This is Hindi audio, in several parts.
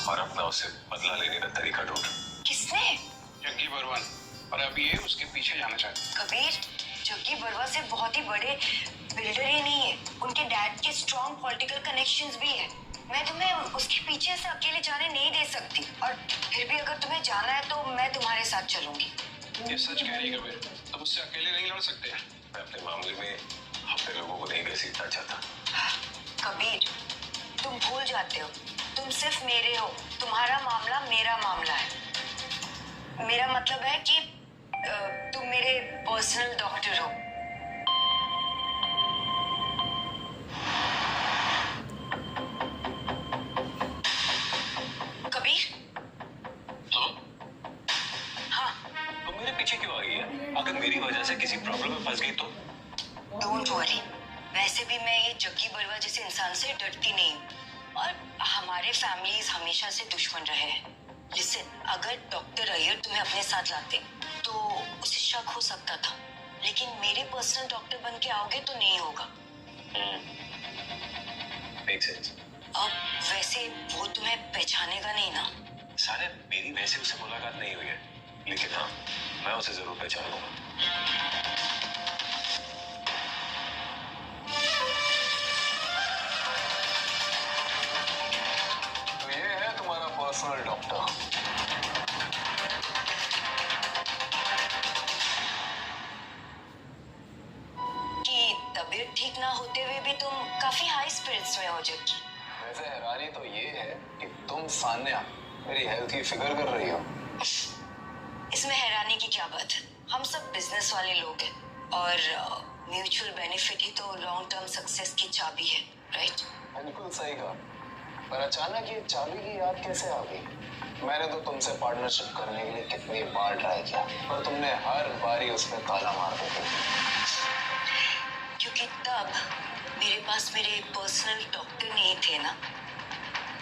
और अपना उससे बदला लेने का तरीका ढूंढ। किसने? जग्गी बर्वन। और अब ये उसके पीछे जाना चाहता। कबीर, जग्गी बरवा से बहुत ही बड़े बिल्डर ही नहीं है, उनके डैड के स्ट्रॉन्ग पॉलिटिकल कनेक्शंस भी है। मैं तुम्हें उसके पीछे से अकेले जाने नहीं दे सकती, और फिर भी अगर तुम्हें जाना है तो मैं तुम्हारे साथ चलूंगी। ये सच कह रही है कबीर, तुम उससे अकेले नहीं लड़ सकते। मैं अपने मामले में अपने लोगों को नहीं घसीटना चाहता। कबीर, तुम भूल जाते हो, तुम सिर्फ मेरे हो, तुम्हारा मामला मेरा मामला है। मेरा मतलब है कि तुम मेरे पर्सनल डॉक्टर हो। कबीर? हाँ, तुम मेरे पीछे क्यों आ गई है? अगर मेरी वजह से किसी प्रॉब्लम में फंस गई तो? डोंट वरी, वैसे भी मैं ये जग्गी बरवा जैसे इंसान से डरती नहीं हूँ, और हमारे फैमिलीज हमेशा से दुश्मन रहे हैं। लिसन, अगर डॉक्टर अय्यर तुम्हें अपने साथ लाते तो उसे शक हो सकता था, लेकिन मेरे पर्सनल डॉक्टर बन के आओगे तो नहीं होगा। Make sense. अब वैसे वो तुम्हें पहचानेगा नहीं ना? सारे मेरी वैसे उससे मुलाकात नहीं हुई है, लेकिन हाँ, मैं उसे जरूर पहचान लूंगा। तो ये है तुम्हारा पर्सनल डॉक्टर। कि तबीयत ठीक ना होते हुए भी तुम काफी हाई स्पिरिट्स में हो जग्गी। वैसे हैरानी तो ये है कि तुम सान्या मेरी हेल्थ की फिक्र कर रही हो। इसमें हैरानी की क्या बात है? हम सब बिजनेस वाले लोग हैं, और म्यूचुअल बेनिफिट ही तो लॉन्ग टर्म सक्सेस की चाबी है, राइट? बिल्कुल सही कहा, पर अचानक ये चाबी की याद कैसे आ गई? मैंने तो तुमसे पार्टनरशिप करने के लिए कितनी बार ट्राई किया, पर तुमने हर बारी उसमें ताला मार दिया। क्योंकि तब मेरे पास मेरे पर्सनल डॉक्टर नहीं थे ना।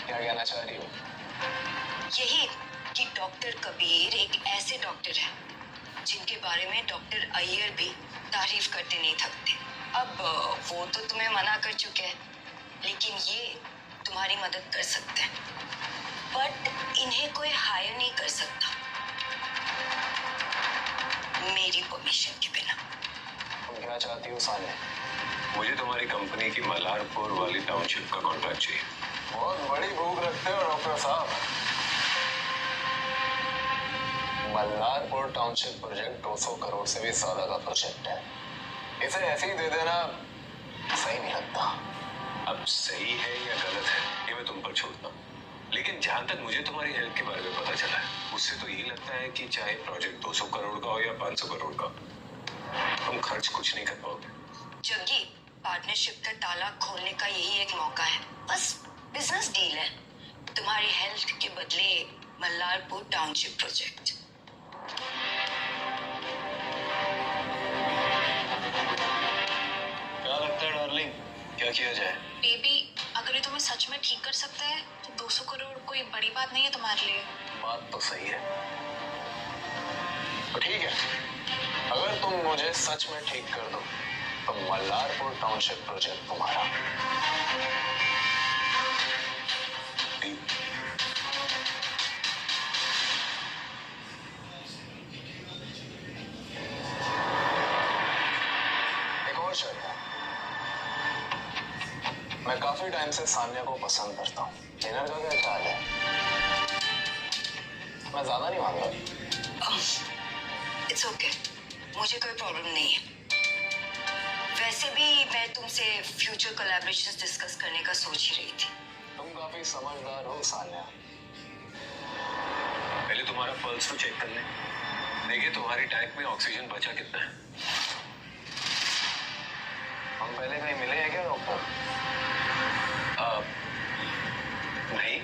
क्या कहना चाह रही हो? यही कि डॉक्टर कबीर एक ऐसे डॉक्टर है जिनके बारे में डॉक्टर अय्यर भी तारीफ करते नहीं थकते। अब वो तो तुम्हें मना कर चुके हैं, लेकिन ये तुम्हारी मदद कर सकते हैं, बट इन्हें कोई हायर नहीं कर सकता मेरी परमिशन के बिना। तुम क्या चाहती हो सान्या? मुझे तुम्हारी कंपनी की मल्हारपुर वाली टाउनशिप का कॉन्ट्रैक्ट चाहिए। बहुत बड़ी भूख रखते हो डॉक्टर साहब। मल्हारपुर टाउनशिप प्रोजेक्ट 200 करोड़ से भी ज्यादा का प्रोजेक्ट है। इसे ऐसे ही दे देना सही नहीं लगता। अब सही है या गलत है ये मैं तुम पर छोड़ता हूँ, लेकिन जहां तक मुझे तुम्हारी हेल्थ के बारे में पता चला है, उससे तो ये लगता है कि चाहे प्रोजेक्ट 200 करोड़ का हो या 500 करोड़ का, तुम खर्च कुछ नहीं कर पाओगे। जग्गी, पार्टनरशिप का ताला खोलने का यही एक मौका है, बस बिजनेस डील है, तुम्हारी हेल्थ के बदले मल्हारपुर टाउनशिप प्रोजेक्ट। क्या लगता है डार्लिंग, क्या किया जाए? बेबी, अगर ये तुम्हें सच में ठीक कर सकता है तो 200 करोड़ कोई बड़ी बात नहीं है तुम्हारे लिए। बात तो सही है, तो ठीक है, अगर तुम मुझे सच में ठीक कर दो तो मल्हारपुर टाउनशिप प्रोजेक्ट तुम्हारा। एक और शर्त है, मैं काफी टाइम से सान्या को पसंद करता हूँ। डिनर का क्या ख्याल है? मैं ज्यादा नहीं मांग रहा। इट्स ओके, मुझे कोई प्रॉब्लम नहीं है। वैसे भी मैं तुमसे फ्यूचर कोलैबोरेशंस डिस्कस करने का सोच ही रही थी। तुम काफी समझदार हो सान्या। पहले तुम्हारा पल्स तो चेक कर ले, देखिए तुम्हारी टैंक में ऑक्सीजन बचा कितना है। हम पहले कहीं मिले हैं क्या डॉक्टर? नहीं,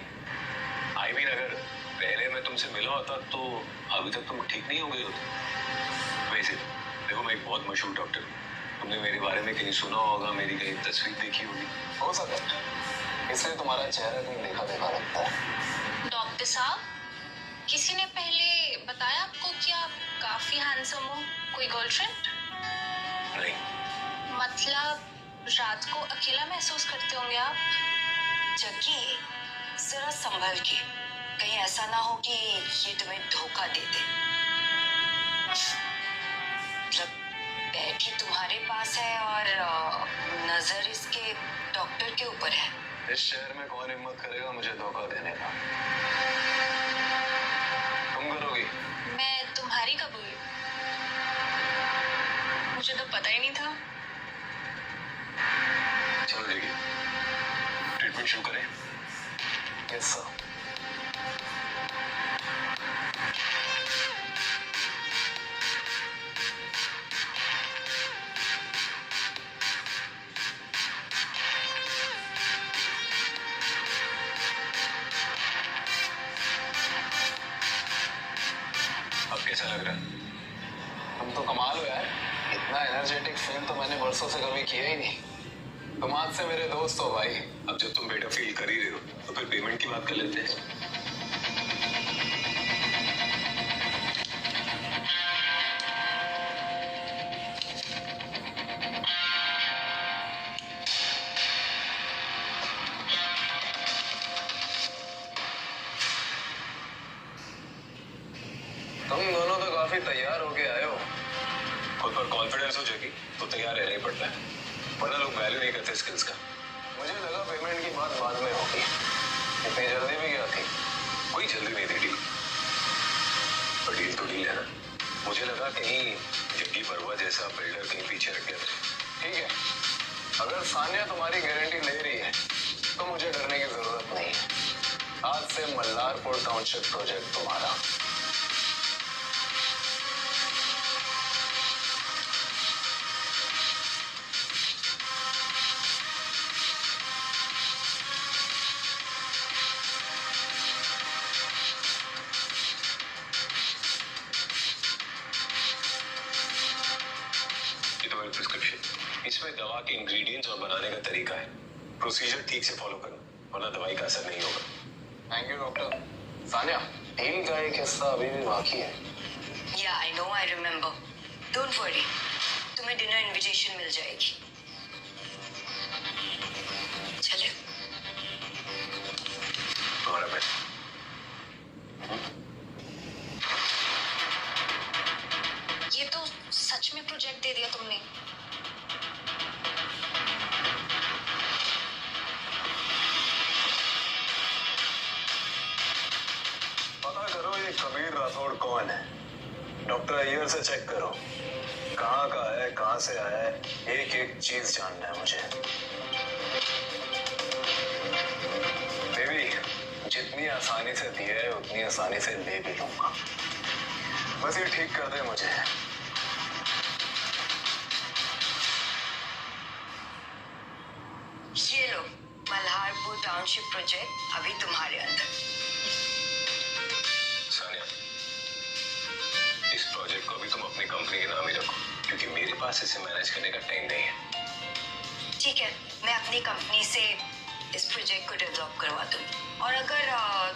आई मीन अगर पहले मैं तुमसे मिला होता तो अभी तक तुम ठीक नहीं हो गए होते। वैसे देखो, मैं एक बहुत मशहूर डॉक्टर हूँ, तुमने मेरे बारे में कहीं सुना होगा, मेरी कहीं तस्वीर देखी होगी। हो सकता है, इसलिए तुम्हारा चेहरा कहीं देखा देखा लगता है। डॉक्टर साहब, किसी ने पहले बताया आपको कि आप काफी हैंडसम हो? कोई गर्लफ्रेंड? नहीं। मतलब रात को अकेला महसूस करते होंगे आप? जग्गी, जरा संभल के, कहीं ऐसा ना हो कि ये तुम्हें धोखा दे दे। मतलब बैठी तुम्हारे पास है और नजर इसके डॉक्टर के ऊपर है। इस शहर में कौन हिम्मत करेगा मुझे धोखा देने का? तुम करोगी? मैं तुम्हारी कब हुई? मुझे तो पता ही नहीं था। चलो देखिए, ट्रीटमेंट शुरू करें। Yes sir. अब कैसा लग रहा है? तुम तो कमाल हो यार, इतना एनर्जेटिक फील तो मैंने बरसों से कभी किया ही नहीं। तुम आज से मेरे दोस्त हो भाई। अब जब तुम बेटर फील कर ही रहे हो तो फिर पेमेंट की बात कर लेते हैं। तुम दोनों तो काफी तैयार होके आए हो। खुद पर कॉन्फिडेंस हो जाएगी तो तैयार रहना ही पड़ता है, वरना लोग वैल्यू नहीं करते स्किल्स का। मुझे लगा पेमेंट की बात बाद में होगी। इतनी जल्दी भी क्या थी? कोई जल्दी नहीं थी डील, पर डील तो डील है ना। मुझे लगा कहीं जग्गी बरुआ जैसा बिल्डर कहीं पीछे रख गया। ठीक है, अगर सानिया तुम्हारी गारंटी ले रही है तो मुझे डरने की जरूरत नहीं है। आज से मल्लारपुर टाउनशिप प्रोजेक्ट तुम्हारा। ये तो मेरी प्रिस्क्रिप्शन, इसमें दवा के इंग्रेडिएंट्स और बनाने का तरीका है। प्रोसीजर ठीक से फॉलो करो, वरना दवाई का असर नहीं होगा। Thank you doctor. Sania, deal का एक हिस्सा अभी भी बाकी है। या I know, I remember. Don't worry, तुम्हें डिनर इनविटेशन मिल जाएगी। चले। तुम्हारा बेस्ट। ये तो सच में प्रोजेक्ट दे दिया तुमने। पता करो ये कबीर राठौड़ कौन है। डॉक्टर अय्यर से चेक करो, कहाँ का है, कहाँ से आया है, एक एक चीज जानना है मुझे। बेबी, जितनी आसानी से दिया है उतनी आसानी से ले भी लूंगा। बस ये ठीक कर दे मुझे। ये लो, मल्हारपुर टाउनशिप प्रोजेक्ट अभी तुम्हारे अंदर। सानिया, इस प्रोजेक्ट को भी तुम अपनी कंपनी के नाम ही रखो, क्योंकि मेरे पास इसे मैनेज करने का टाइम नहीं है। ठीक है, मैं अपनी कंपनी से इस प्रोजेक्ट को डेवलप करवा दूंगी। और अगर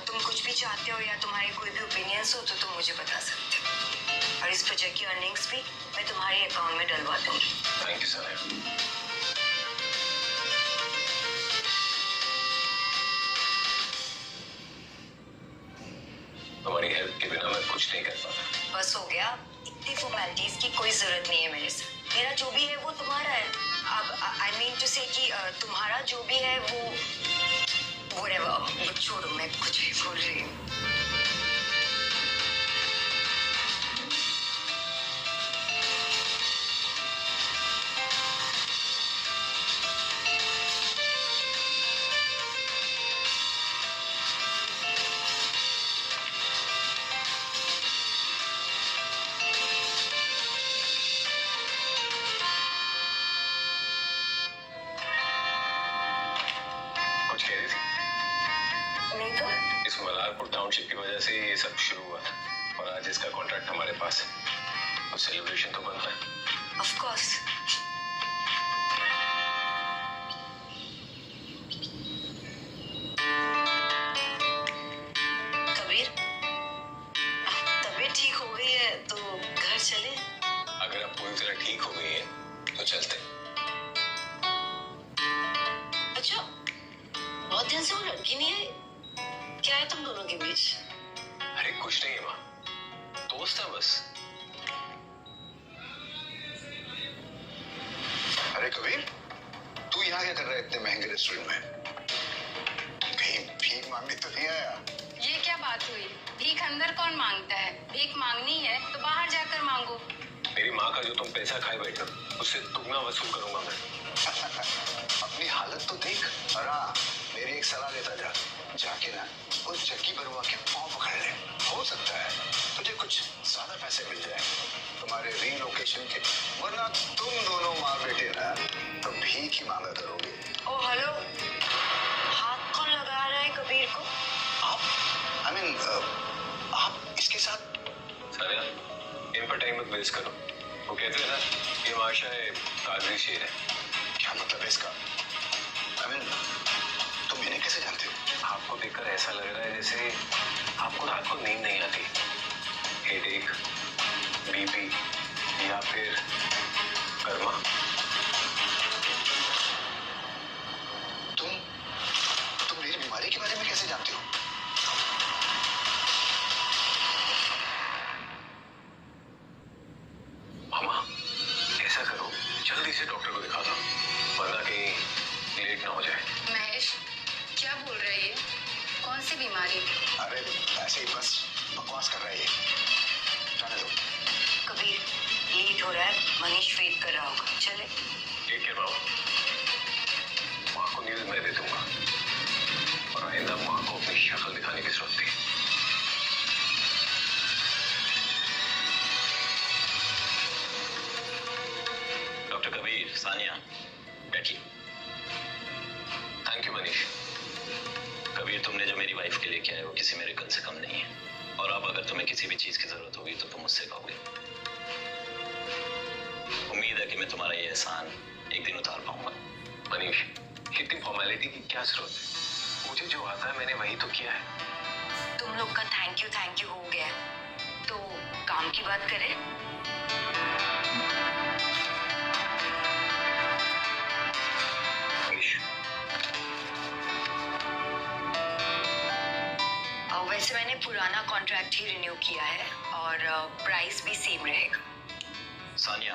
तुम कुछ भी चाहते हो या तुम्हारे कोई भी ओपिनियंस हो तो तुम मुझे बता सकते हो। और इस प्रोजेक्ट की अर्निंग्स भी मैं तुम्हारे अकाउंट में डलवा दूंगी। Thank you Sania. तुम्हारी हेल्प के बिना मैं कुछ नहीं कर पाता। बस हो गया, इतनी फॉर्मेलिटीज की कोई जरूरत नहीं है मेरे से। मेरा जो भी है वो तुम्हारा है। अब आई मीन टू से कि तुम्हारा जो भी है वो whatever, वो छोड़ो, मैं कुछ भी बोल रही हूँ। कुछ कह रही थी? नहीं तो इस मल्हारपुर टाउनशिप की वजह से ये सब शुरू हुआ था, और आज इसका कॉन्ट्रैक्ट हमारे पास है, तो सेलिब्रेशन तो बनता है। Of course. कबीर, तबीयत ठीक हो गई है तो घर चले। अगर आप पूरी तरह ठीक हो गई है तो चलते हैं। अच्छा, बहुत दिन से वो लड़की नहीं आई। क्या है तुम दोनों के बीच? अरे कुछ नहीं है माँ, दोस्त है बस। अरे कबीर, तू यहाँ क्या कर रहा है इतने महंगे रेस्टोरेंट में? कहीं भीख मांगने तो नहीं आया? ये क्या बात हुई? भीख अंदर कौन मांगता है? भीख मांगनी है तो बाहर जाकर मांगो। मेरी माँ का जो तुम पैसा खाए बैठे हो, उससे दुगना वसूल करूंगा मैं। अपनी हालत तो देख। और हाँ, मेरी एक सलाह लेता जा, जाके ना उस जग्गी बरुआ के पाँव पकड़ ले। हो सकता है तुझे कुछ ज्यादा पैसे मिल जाए तुम्हारे रीलोकेशन के, वरना तुम दोनों माँ बेटे ना तो भीख ही मांगा करोगे। ओ हेलो, हाथ कौन लगा रहा है कबीर को? आप आई मीन आप इसके साथ? सारिया, इन पर टाइम मत वेस्ट करो। वो कहते हैं ना, ये माशा है कागजी शेर है। क्या मतलब है इसका? आई मीन तुम इन्हें कैसे जानते हो? आपको देखकर ऐसा लग रहा है जैसे आपको रात को नींद नहीं आती, हेडेक, बीपी या फिर कर्मा। तुम मेरी बीमारी के बारे में कैसे जानते हो? मामा, ऐसा करो, जल्दी से डॉक्टर को दिखा दो, वरना कहीं लेट ना हो जाए। महेश, क्या बोल रहा है ये? कौन सी बीमारी? अरे ऐसे ही बस बकवास कर रहा है ये, जाने दो। कबीर, लेट हो रहा है, मनीष वेट कर रहा होगा, चले। ठीक है बाबू, माँ को न्यूज मैं दे दूंगा और आइंदा माँ को अपनी शक्ल दिखाने की जरूरत नहीं। डॉक्टर कबीर, सानिया, बैठिए। Thank you Manish. कबीर, तुमने जो मेरी वाइफ के लिए किया है वो किसी मेरे कल से कम नहीं है, और अब अगर तुम्हें किसी भी चीज की जरूरत होगी तो तुम मुझसे कहोगे। उम्मीद है कि मैं तुम्हारा ये एहसान एक दिन उतार पाऊंगा। मनीष, इतनी फॉर्मेलिटी की क्या जरूरत है? मुझे जो आता है मैंने वही तो किया है। तुम लोग का थैंक यू हो गया है, तो काम की बात करें। मनीष, वैसे मैंने पुराना कॉन्ट्रैक्ट ही रिन्यू किया है और प्राइस भी सेम रहेगा। सानिया,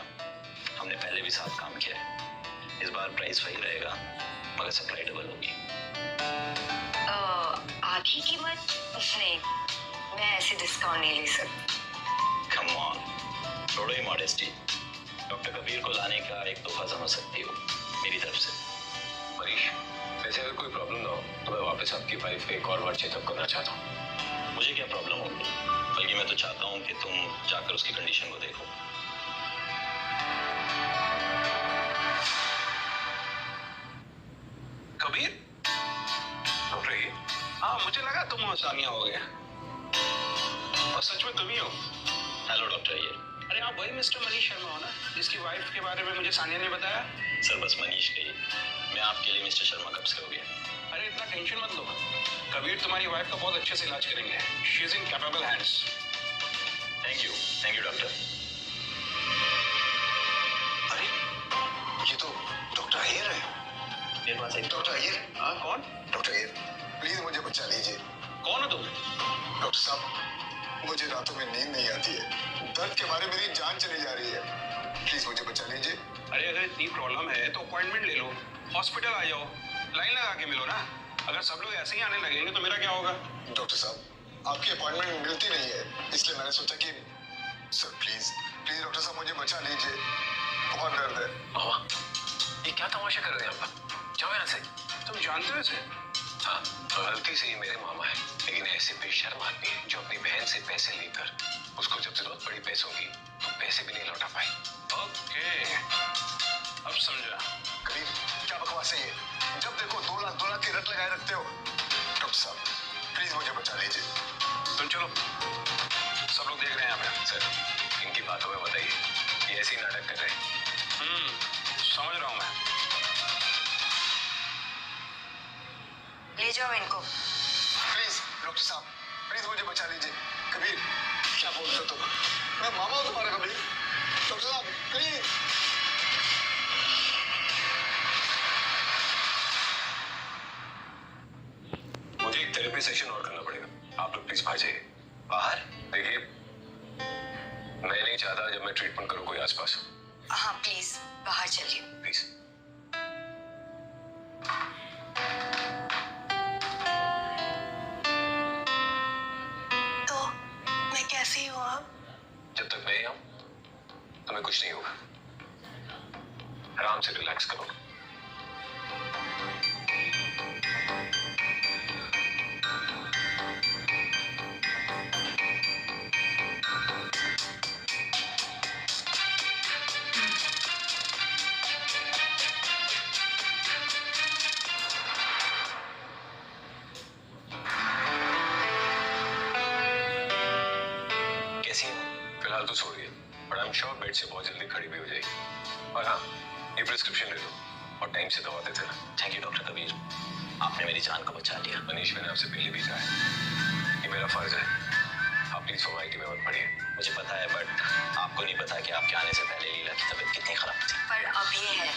हमने पहले भी साथ काम किया है, इस बार प्राइस वही रहेगा मगर सप्लाई डबल होगी। आधी कीमत नहीं, मैं ऐसे डिस्काउंट नहीं ले सकती। कम ऑन, थोड़ा ही मॉडेस्टी। डॉक्टर कबीर को लाने का एक तोहफा समझ सकती हो मेरी तरफ से। मनीष, वैसे अगर कोई प्रॉब्लम ना हो तो मैं वापस आपकी वाइफ एक और बार चेकअप करना चाहता हूँ। मुझे क्या प्रॉब्लम होगी, बल्कि मैं तो चाहता हूँ कि तुम जाकर उसकी कंडीशन को देखो। कबीर, डॉक्टर ये हाँ मुझे लगा तुम और सानिया हो गया, और सच में तुम ही हो। Hello doctor Iyer. अरे आप वही मिस्टर मनीष शर्मा हो ना, जिसकी वाइफ के बारे में मुझे सानिया ने बताया? सर बस मनीष कही, मैं आपके लिए मिस्टर शर्मा कब से हो गया। अरे इतना टेंशन मत लो, कबीर तुम्हारी वाइफ का बहुत अच्छे से इलाज करेंगे। She is in capable hands. Thank you doctor. अरे ये तो डॉक्टर अय्यर है। मेरे पास एक डॉक्टर अय्यर? हाँ कौन? डॉक्टर अय्यर, प्लीज मुझे बचा लीजिए। कौन हो तुम? डॉक्टर साहब, मुझे रातों में नींद नहीं आती है, दर्द के मारे मेरी जान चली जा रही है, प्लीज मुझे बचा लीजिए। अरे अगर इतनी प्रॉब्लम है तो अपॉइंटमेंट ले लो, हॉस्पिटल आ जाओ, लाइन लगा के मिलो ना। अगर सब लोग ऐसे ही आने लगेंगे तो मेरा क्या होगा? डॉक्टर साहब, आपकी अपॉइंटमेंट मिलती नहीं है, इसलिए मैंने सोचा कि सर प्लीज प्लीज डॉक्टर साहब मुझे बचा लीजिए, बहुत दर्द है। मामा, ये क्या तमाशा कर रहे हैं आप? जाओ यहाँ से। तुम जानते हो इसे? हाँ, गलती से ही मेरे मामा है, लेकिन ऐसे बेशर्म आदमी है जो अपनी बहन से पैसे लेकर उसको जब जरूरत पड़ी पैसों की तो पैसे भी नहीं लौटा पाए। ओके, अब समझा। कबीर, क्या बकवास है ये? जब देखो 2 लाख की रट लगाए रखते हो। डॉक्टर साहब प्लीज मुझे बचा लीजिए। तुम चलो, सब लोग देख रहे हैं यहाँ पे। सर, इनकी बातों में बताइए, ये ऐसे ही नाटक कर रहे हैं। समझ रहा हूँ मैं। ले जाओ इनको। प्लीज डॉक्टर साहब, प्लीज मुझे बचा लीजिए। कबीर, क्या बोलते हो तुम? मैं मामा हूँ तुम्हारा कबीर। डॉक्टर साहब प्लीज। मुझे एक थेरेपी सेशन और करना आप लोग प्लीज बाहर जाइए। बाहर? देखिए, मैं नहीं चाहता जब मैं ट्रीटमेंट करूं कोई आसपास हो। हाँ प्लीज बाहर चलिए। प्लीज। तो मैं कैसी हूँ अब? जब तक मैं आऊं तुम्हें कुछ नहीं होगा। आराम से रिलैक्स करो। कैसी हो? फिलहाल तो सो रही है, but I am sure bed से बहुत जल्दी खड़ी भी हो जाएगी। और हाँ, ये प्रिस्क्रिप्शन ले लो और टाइम से दवा देते रहना। थैंक यू डॉक्टर कबीर, आपने मेरी जान को बचा लिया। मनीष, मैंने आपसे पहले भी कहा है, ये मेरा फर्ज है। आप प्लीज फॉर्मेलिटी में मत पड़िए। मुझे पता है, बट आपको नहीं पता कि आपके आने से पहले लीला की तबीयत कितनी खराब थी। पर अब ये है,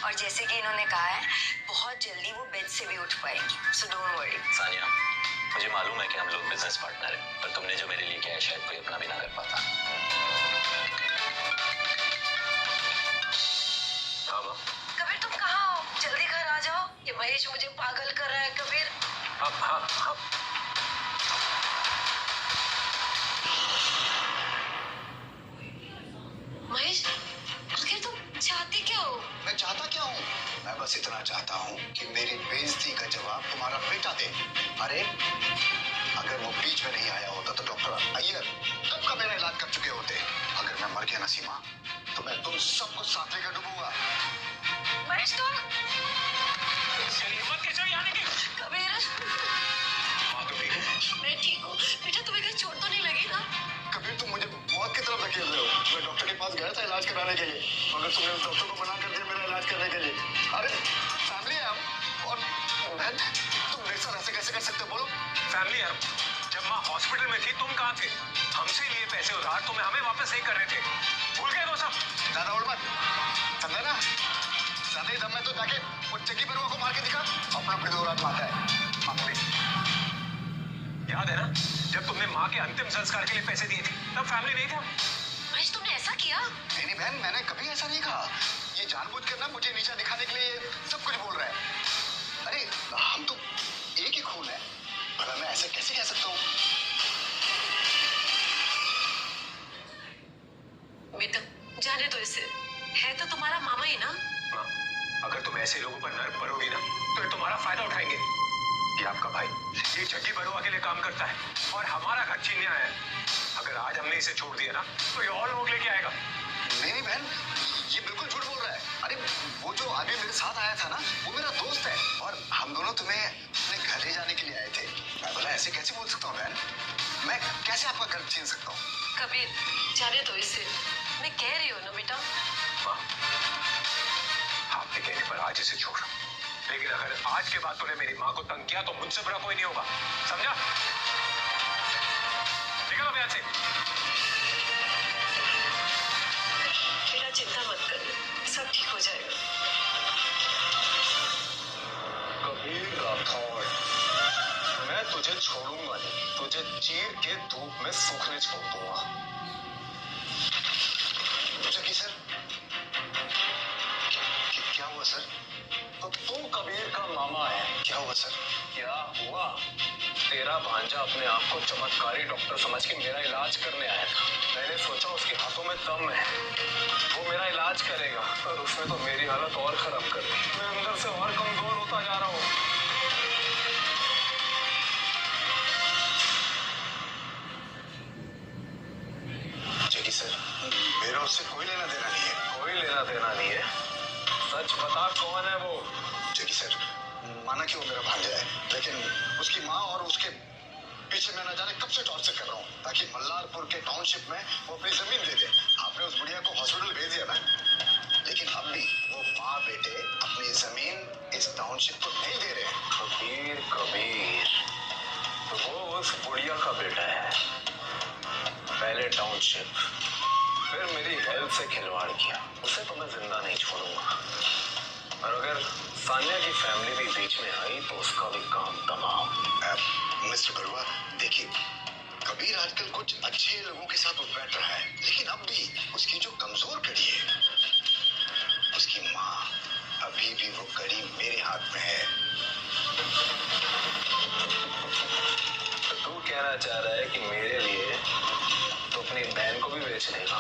और जैसे कि इन्होंने कहा है बहुत जल्दी वो बेड से भी उठ पाएंगी, सो डोंट वरी। सानिया, मुझे मालूम है कि हम लोग बिजनेस पार्टनर हैं, पर तुमने जो मेरे लिए किया है शायद कोई अपना भी ना कर पाता। हाँ माँ। कबीर तुम कहाँ हो? जल्दी घर आ जाओ, ये महेश मुझे पागल कर रहा है। कबीर हाँ हाँ हाँ। महेश, आखिर तुम चाहते क्या हो? मैं चाहता क्या हूँ? मैं बस इतना चाहता हूँ कि मेरी बेइज्जती का जवाब तुम्हारा बेटा दे। अरे अगर वो बीच में नहीं आया होता तो डॉक्टर अय्यर कब का मेरा इलाज कर चुके होते। अगर मैं मर गया ना सीमा, तो मैं तुम सबको साथ लेकर डूबूंगा। महेश तुम हिम्मत कैसे हुई आने की? कबीर हाँ तो ठीक है। मैं ठीक हूँ बेटा, तुम्हें कहीं चोट तो नहीं लगी ना? कबीर तुम मुझे मौत की तरफ धकेल रहे हो। मैं डॉक्टर के पास गया था इलाज कराने के लिए, मगर तुमने उस डॉक्टर को मना कर दिया मेरा इलाज करने के लिए। अरे फैमिली है हम, और बहन तुम मेरे साथ ऐसे कैसे कर सकते हो? बोलो। फैमिली है। जब माँ हॉस्पिटल में थी तुम कहाँ थे? हमसे लिए पैसे उधार तुम्हें हमें वापस नहीं कर रहे थे, भूल गए वो सब? ज्यादा उड़ मत, समझा ना? ज्यादा ही दम में तो जाके वो जग्गी बरुआ को मार के दिखा, अपना फिर औलाद माता है। याद है ना जब तुमने माँ के अंतिम संस्कार के लिए पैसे दिए थे, तब फैमिली नहीं था? महेश तुमने ऐसा किया? नहीं बहन, मैंने कभी ऐसा नहीं कहा। ये जानबूझकर ना मुझे नीचा दिखाने के लिए सब कुछ बोल रहा है। अरे हम तो एक ही खून है, भला मैं ऐसे कैसे कह सकता हूँ? बेटा जाने दो इसे, है तो तुम्हारा मामा ही ना। माँ, अगर तुम ऐसे लोगों पर नर्क भरोगी ना तो ये तुम्हारा फायदा उठाएंगे। ये आपका भाई ये जग्गी बरुआ के लिए काम करता है और हमारा घर छीनने आया है। अगर आज हमने इसे छोड़ दिया ना तो ये और लोग लेके आएगा। नहीं बहन, ये बिल्कुल झूठ बोल रहा है। अरे वो जो आदमी मेरे साथ आया था ना, वो मेरा दोस्त है, और हम दोनों तुम्हें अपने घर ले जाने के लिए आए थे। मैं बोला ऐसे कैसे बोल सकता हूँ बहन? मैं कैसे आपका घर छीन सकता हूँ? कबीर जाने दो इसे, मैं कह रही हूँ ना बेटा। माँ, आपके कहने पर आज इसे छोड़, लेकिन अगर आज के बाद तूने मेरी माँ को तंग किया तो मुझसे बड़ा कोई नहीं होगा, समझा? निकलो यहाँ से। बेटा चिंता मत कर, सब ठीक हो जाएगा। कबीर राठौड़, मैं तुझे छोड़ूंगा नहीं, तुझे चीर के धूप में सूखने छोड़ दूंगा। जग्गी सर, क्या हुआ सर? तो तुम कबीर का मामा है? क्या हुआ सर? क्या हुआ? तेरा भांजा अपने आप को चमत्कारी डॉक्टर समझ के मेरा इलाज करने आया था। मैंने सोचा उसके हाथों में दम है, वो मेरा इलाज करेगा, पर उसने तो मेरी हालत और खराब कर दी। मैं अंदर से और कमजोर होता जा रहा हूँ। जग्गी सर, मेरा उससे कोई लेना देना नहीं है। कोई लेना देना नहीं है? सच बता, कौन है वो? जग्गी सर, माना कि वो मेरा भांजा है, लेकिन उसकी माँ और उसके पीछे मैं ना जाने कब से टॉर्चर कर रहा हूँ, ताकि मल्लारपुर के टाउनशिप में वो अपनी जमीन दे दे। आपने उस बुढ़िया को हॉस्पिटल भेज दिया ना, लेकिन अब भी वो माँ बेटे अपनी जमीन इस टाउनशिप को नहीं दे रहे। कबीर कबीर, तो वो उस बुढ़िया का बेटा है। पहले टाउनशिप, फिर मेरी हेल्थ से खिलवाड़ किया। उसे तो मैं जिंदा नहीं छोड़ूंगा, और अगर सानिया की फैमिली भी बीच में आई तो उसका भी काम तमाम। मिस्टर बरुआ, कहना चाह रहा है कि मेरे लिए तो अपनी बहन को भी बेच देगा।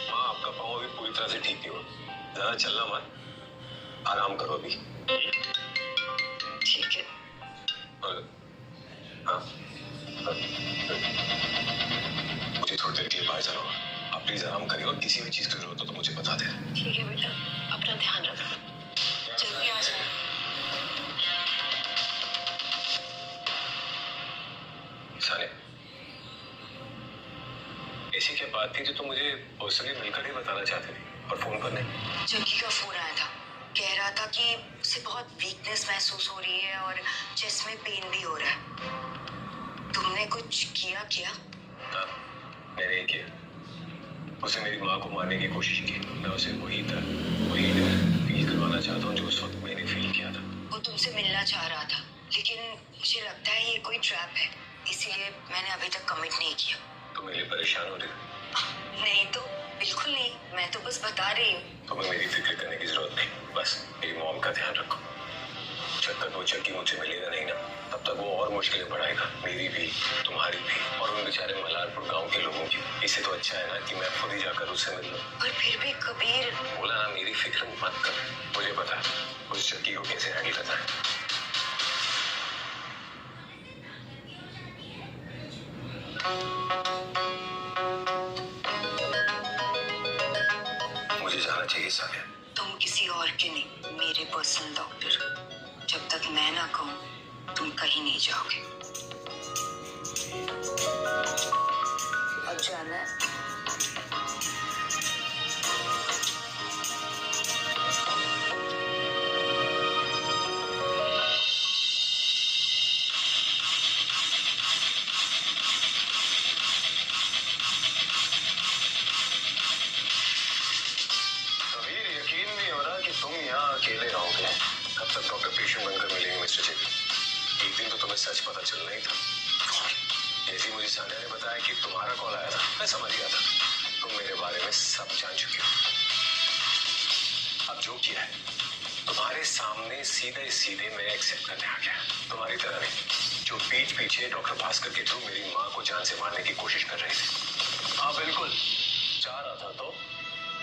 हाँ, आपका पाँव अभी पूरी तरह से ठीक नहीं हुआ, ज्यादा चलना मत, आराम करो अभी। ठीक है। हाँ, मुझे थोड़ी देर के लिए बाहर जाना होगा, आप प्लीज आराम करिए और किसी भी चीज की जरूरत हो तो मुझे बता दें। ठीक है बेटा, अपना ध्यान रखना, जल्दी आ जाना। सानिया, ऐसी क्या बात थी जो तुम मुझे पर्सनली मिलकर ही बताना चाहते थे और फोन पर नहीं? जग्गी का फोन आया था, कह रहा था कि उसे बहुत वीकनेस महसूस हो रही है और चेस्ट में पेन भी हो रहा है। तुमने कुछ किया क्या? हाँ, मैंने किया। उसे मेरी माँ को मारने की कोशिश की। मैं उसे वही फील करवाना चाहता हूँ जो उस वक्त मैंने फील किया था। वो तुमसे मिलना चाह रहा था, लेकिन मुझे लगता है ये कोई ट्रैप है, इसीलिए मैंने अभी तक कमिट नहीं किया। तुम मेरे लिए परेशान हो रही हो? नहीं तो बिल्कुल नहीं, मैं तो बस बता रही हूँ। तुम्हें मेरी फिक्र करने की जरूरत नहीं, बस मेरी मॉम का ध्यान रखो। जब तक वो जग्गी मुझसे मिलेगा नहीं ना, तब तक वो और मुश्किलें बढ़ाएगा, मेरी भी, तुम्हारी भी, और उन बेचारे मलारपुर गांव के लोगों की। इससे तो अच्छा है ना कि मैं खुद ही जाकर उससे मिल लूं। पर फिर भी कबीर। बोला ना, मेरी फिक्र मत कर, मुझे पता है उस जग्गी को कैसे हैंडल करना है। मुझे जाना चाहिए सानिया। तुम किसी और के नहीं, मेरे पर्सनल डॉक्टर। जब तक मैं ना कहूँ तुम कहीं नहीं जाओगे। अब जाना है। तुम यहाँ अकेले रहोगे, कब तक डॉक्टर पेशेंट बनकर मिलेंगे मिस्टर जग्गी? एक दिन तो तुम्हें सच पता चलना ही था। जैसे मुझे सानिया ने बताया कि तुम्हारा कॉल आया था, मैं समझ गया था तुम मेरे बारे में सब जान चुके हो। अब जो किया है तुम्हारे सामने सीधे सीधे मैं एक्सेप्ट करने आ गया, तुम्हारी तरह नहीं जो पीठ पीछे डॉक्टर भास्कर के थ्रू मेरी माँ को जान से मारने की कोशिश कर रहे थे। हाँ बिल्कुल, चाह रहा था। तो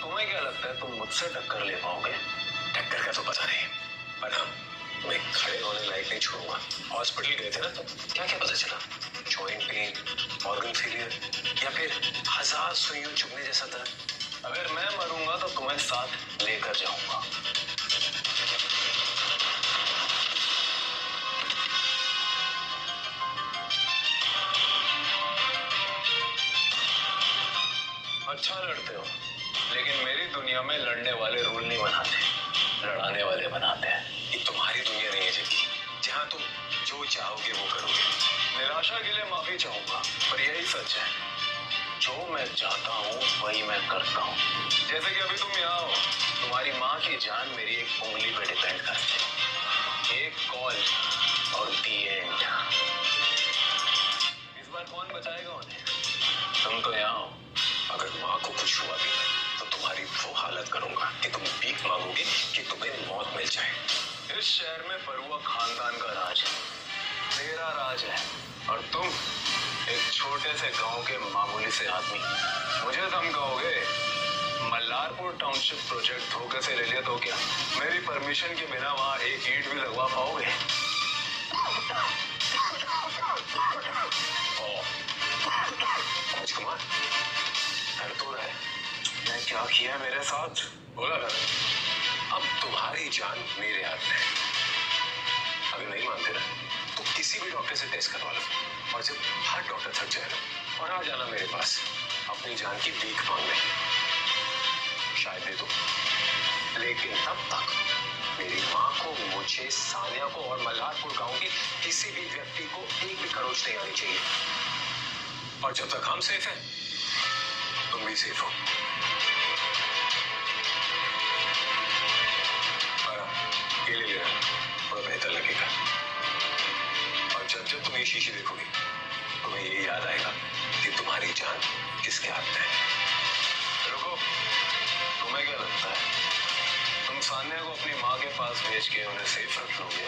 तुम्हें क्या लगता है तुम मुझसे टक्कर ले पाओगे? टक्कर का तो पता नहीं, पर हाँ, मैं खड़े होने लायक नहीं छोड़ूंगा। हॉस्पिटल गए थे ना, तो क्या क्या पता चला? जॉइंट पेन, ऑर्गन फेलियर, या फिर 1000 सुइयों चुभने जैसा दर्द। अगर मैं मरूंगा तो तुम्हें साथ लेकर जाऊंगा। अच्छा लड़ते हो, लेकिन मेरी दुनिया में लड़ने वाले रूल नहीं बनाते, लड़ाने वाले बनाते हैं। ये तुम्हारी दुनिया नहीं है जग्गी, जहाँ तुम जो चाहोगे वो करोगे। निराशा के लिए माफी चाहूंगा, पर यही सच है, जो मैं चाहता हूँ वही मैं करता हूँ। जैसे कि अभी तुम यहाँ हो, तुम्हारी माँ की जान मेरी एक उंगली पे डिपेंड करती है। एक कॉल और दी एंड। इस बार कौन बचाएगा उन्हें? तुम तो यहाँ हो। अगर माँ को कुछ हुआ भी तो तुम्हारी वो हालत करूंगा कि तुम भीख मांगोगे कि तुम्हें मौत मिल जाए। इस शहर में परुआ खानदान का राज है, मेरा राज है, और तुम एक छोटे से गांव के मामूली से आदमी। मुझे तुम कहोगे मल्लारपुर टाउनशिप प्रोजेक्ट धोखे से ले लिया तो क्या मेरी परमिशन के बिना वहां एक ईंट भी लगवा पाओगे? राजकुमार, दर्द हो रहा है? मैं क्या किया मेरे साथ? बोला कर। अब तुम्हारी जान मेरे हाथ में है। अगर नहीं मानते ना तो किसी भी डॉक्टर से टेस्ट करवा लो, और जब हर डॉक्टर थक जाए ना और आ जाना मेरे पास अपनी जान की भीख मांगने। शायद दे दो, लेकिन तब तक मेरी माँ को, मुझे, सानिया को और मल्हारपुर गांव के किसी भी व्यक्ति को एक भी खरोच नहीं आनी चाहिए। और जब तक हम सेफ हैं, तुम भी सेफ हो। ये ले लेना, थोड़ा बेहतर लगेगा। और जब जब तुम ये शीशी देखोगे तुम्हें ये याद आएगा कि तुम्हारी जान किसके हाथ में है। रुको, तुम्हें क्या लगता है तुम सान्या को अपनी माँ के पास भेज के उन्हें सेफ रख लोगे।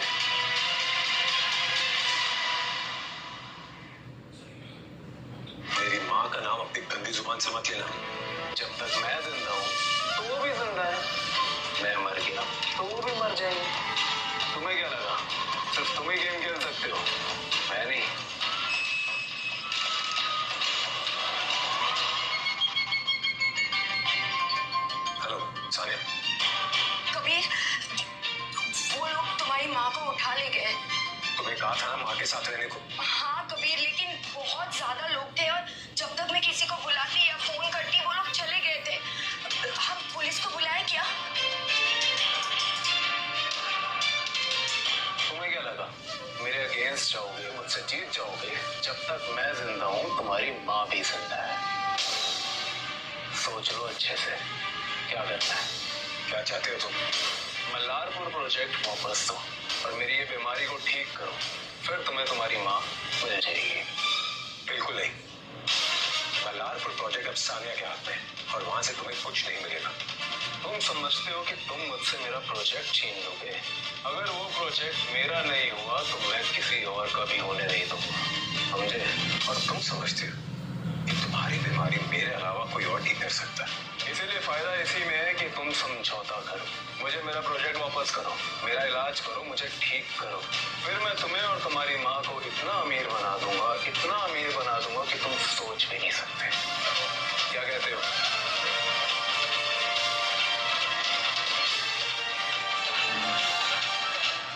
मेरी माँ का नाम अपनी गंदी जुबान से मत लेना। जब तक मैं जिंदा हूँ तो वो भी जिंदा है, मैं मर गया तो वो भी मर जाएंगे। तुम्हें क्या लगा सिर्फ तुम ही गेम खेल सकते हो, मैं नहीं। हेलो सानिया। कबीर, वो लोग तुम्हारी माँ को उठा ले गए। तुम्हें कहा था ना माँ के साथ रहने को। हाँ कबीर, लेकिन बहुत ज्यादा लोग थे और जब तक मैं किसी को बुलाती या फोन करती वो लोग चले गए थे। हम पुलिस को बुलाए क्या? तुम्हें क्या लगा मेरे अगेंस्ट जाओगे, मुझसे जीत जाओगे? जब तक मैं जिंदा हूँ तुम्हारी माँ भी जिंदा है। सोच लो अच्छे से क्या करना है। क्या चाहते हो तुम? मल्लारपुर प्रोजेक्ट वापस दो और मेरी ये बीमारी को ठीक करो, फिर तुम्हें तुम्हारी माँ मिल जाएगी। बिल्कुल नहीं। मल्लारपुर प्रोजेक्ट अब सानिया के हाथ में है और वहां से तुम्हें कुछ नहीं मिलेगा। तुम समझते हो कि तुम मुझसे मेरा प्रोजेक्ट छीन लोगे? अगर वो प्रोजेक्ट मेरा नहीं हुआ तो मैं किसी और का भी होने नहीं दूंगा, समझे? और तुम समझते हो कि तुम्हारी बीमारी मेरे अलावा कोई और ठीक कर सकता है। इसीलिए फायदा इसी में है कि तुम समझौता करो, मुझे मेरा प्रोजेक्ट वापस करो, मेरा इलाज करो, मुझे ठीक करो, फिर मैं तुम्हें और तुम्हारी माँ को इतना अमीर बना दूंगा, इतना अमीर बना दूंगा कि तुम सोच भी नहीं सकते। क्या कहते हो?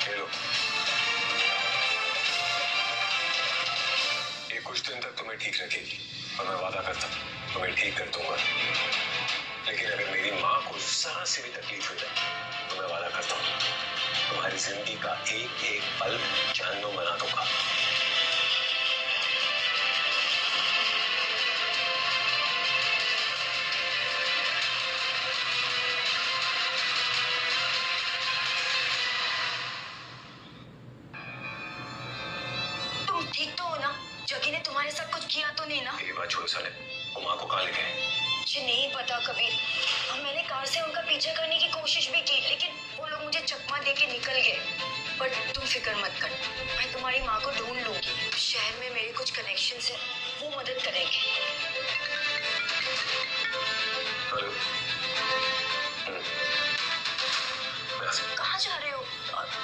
खेलो। ये कुछ दिन तक तुम्हें ठीक रखेगी और मैं वादा करता हूँ तुम्हें ठीक कर दूंगा। लेकिन अगर मेरी माँ को जरा सी भी तकलीफ हो जाए तो मैं वादा करता हूँ तुम्हारी जिंदगी का एक एक पल जहन्नुम बना दूंगा। तुम ठीक तो हो ना? जगी ने तुम्हारे साथ कुछ किया तो नहीं ना? मेरी बात छोड़ो साले, वो माँ को कहाँ ले गए? मुझे नहीं पता कबीर। मैंने कार से उनका पीछा करने की कोशिश भी की लेकिन वो लोग मुझे चकमा देके निकल गए। बट तुम फिक्र मत कर, मैं तुम्हारी माँ को ढूंढ लूंगी। शहर में मेरे कुछ कनेक्शंस हैं, वो मदद करेंगे। हेलो। कहाँ जा रहे हो?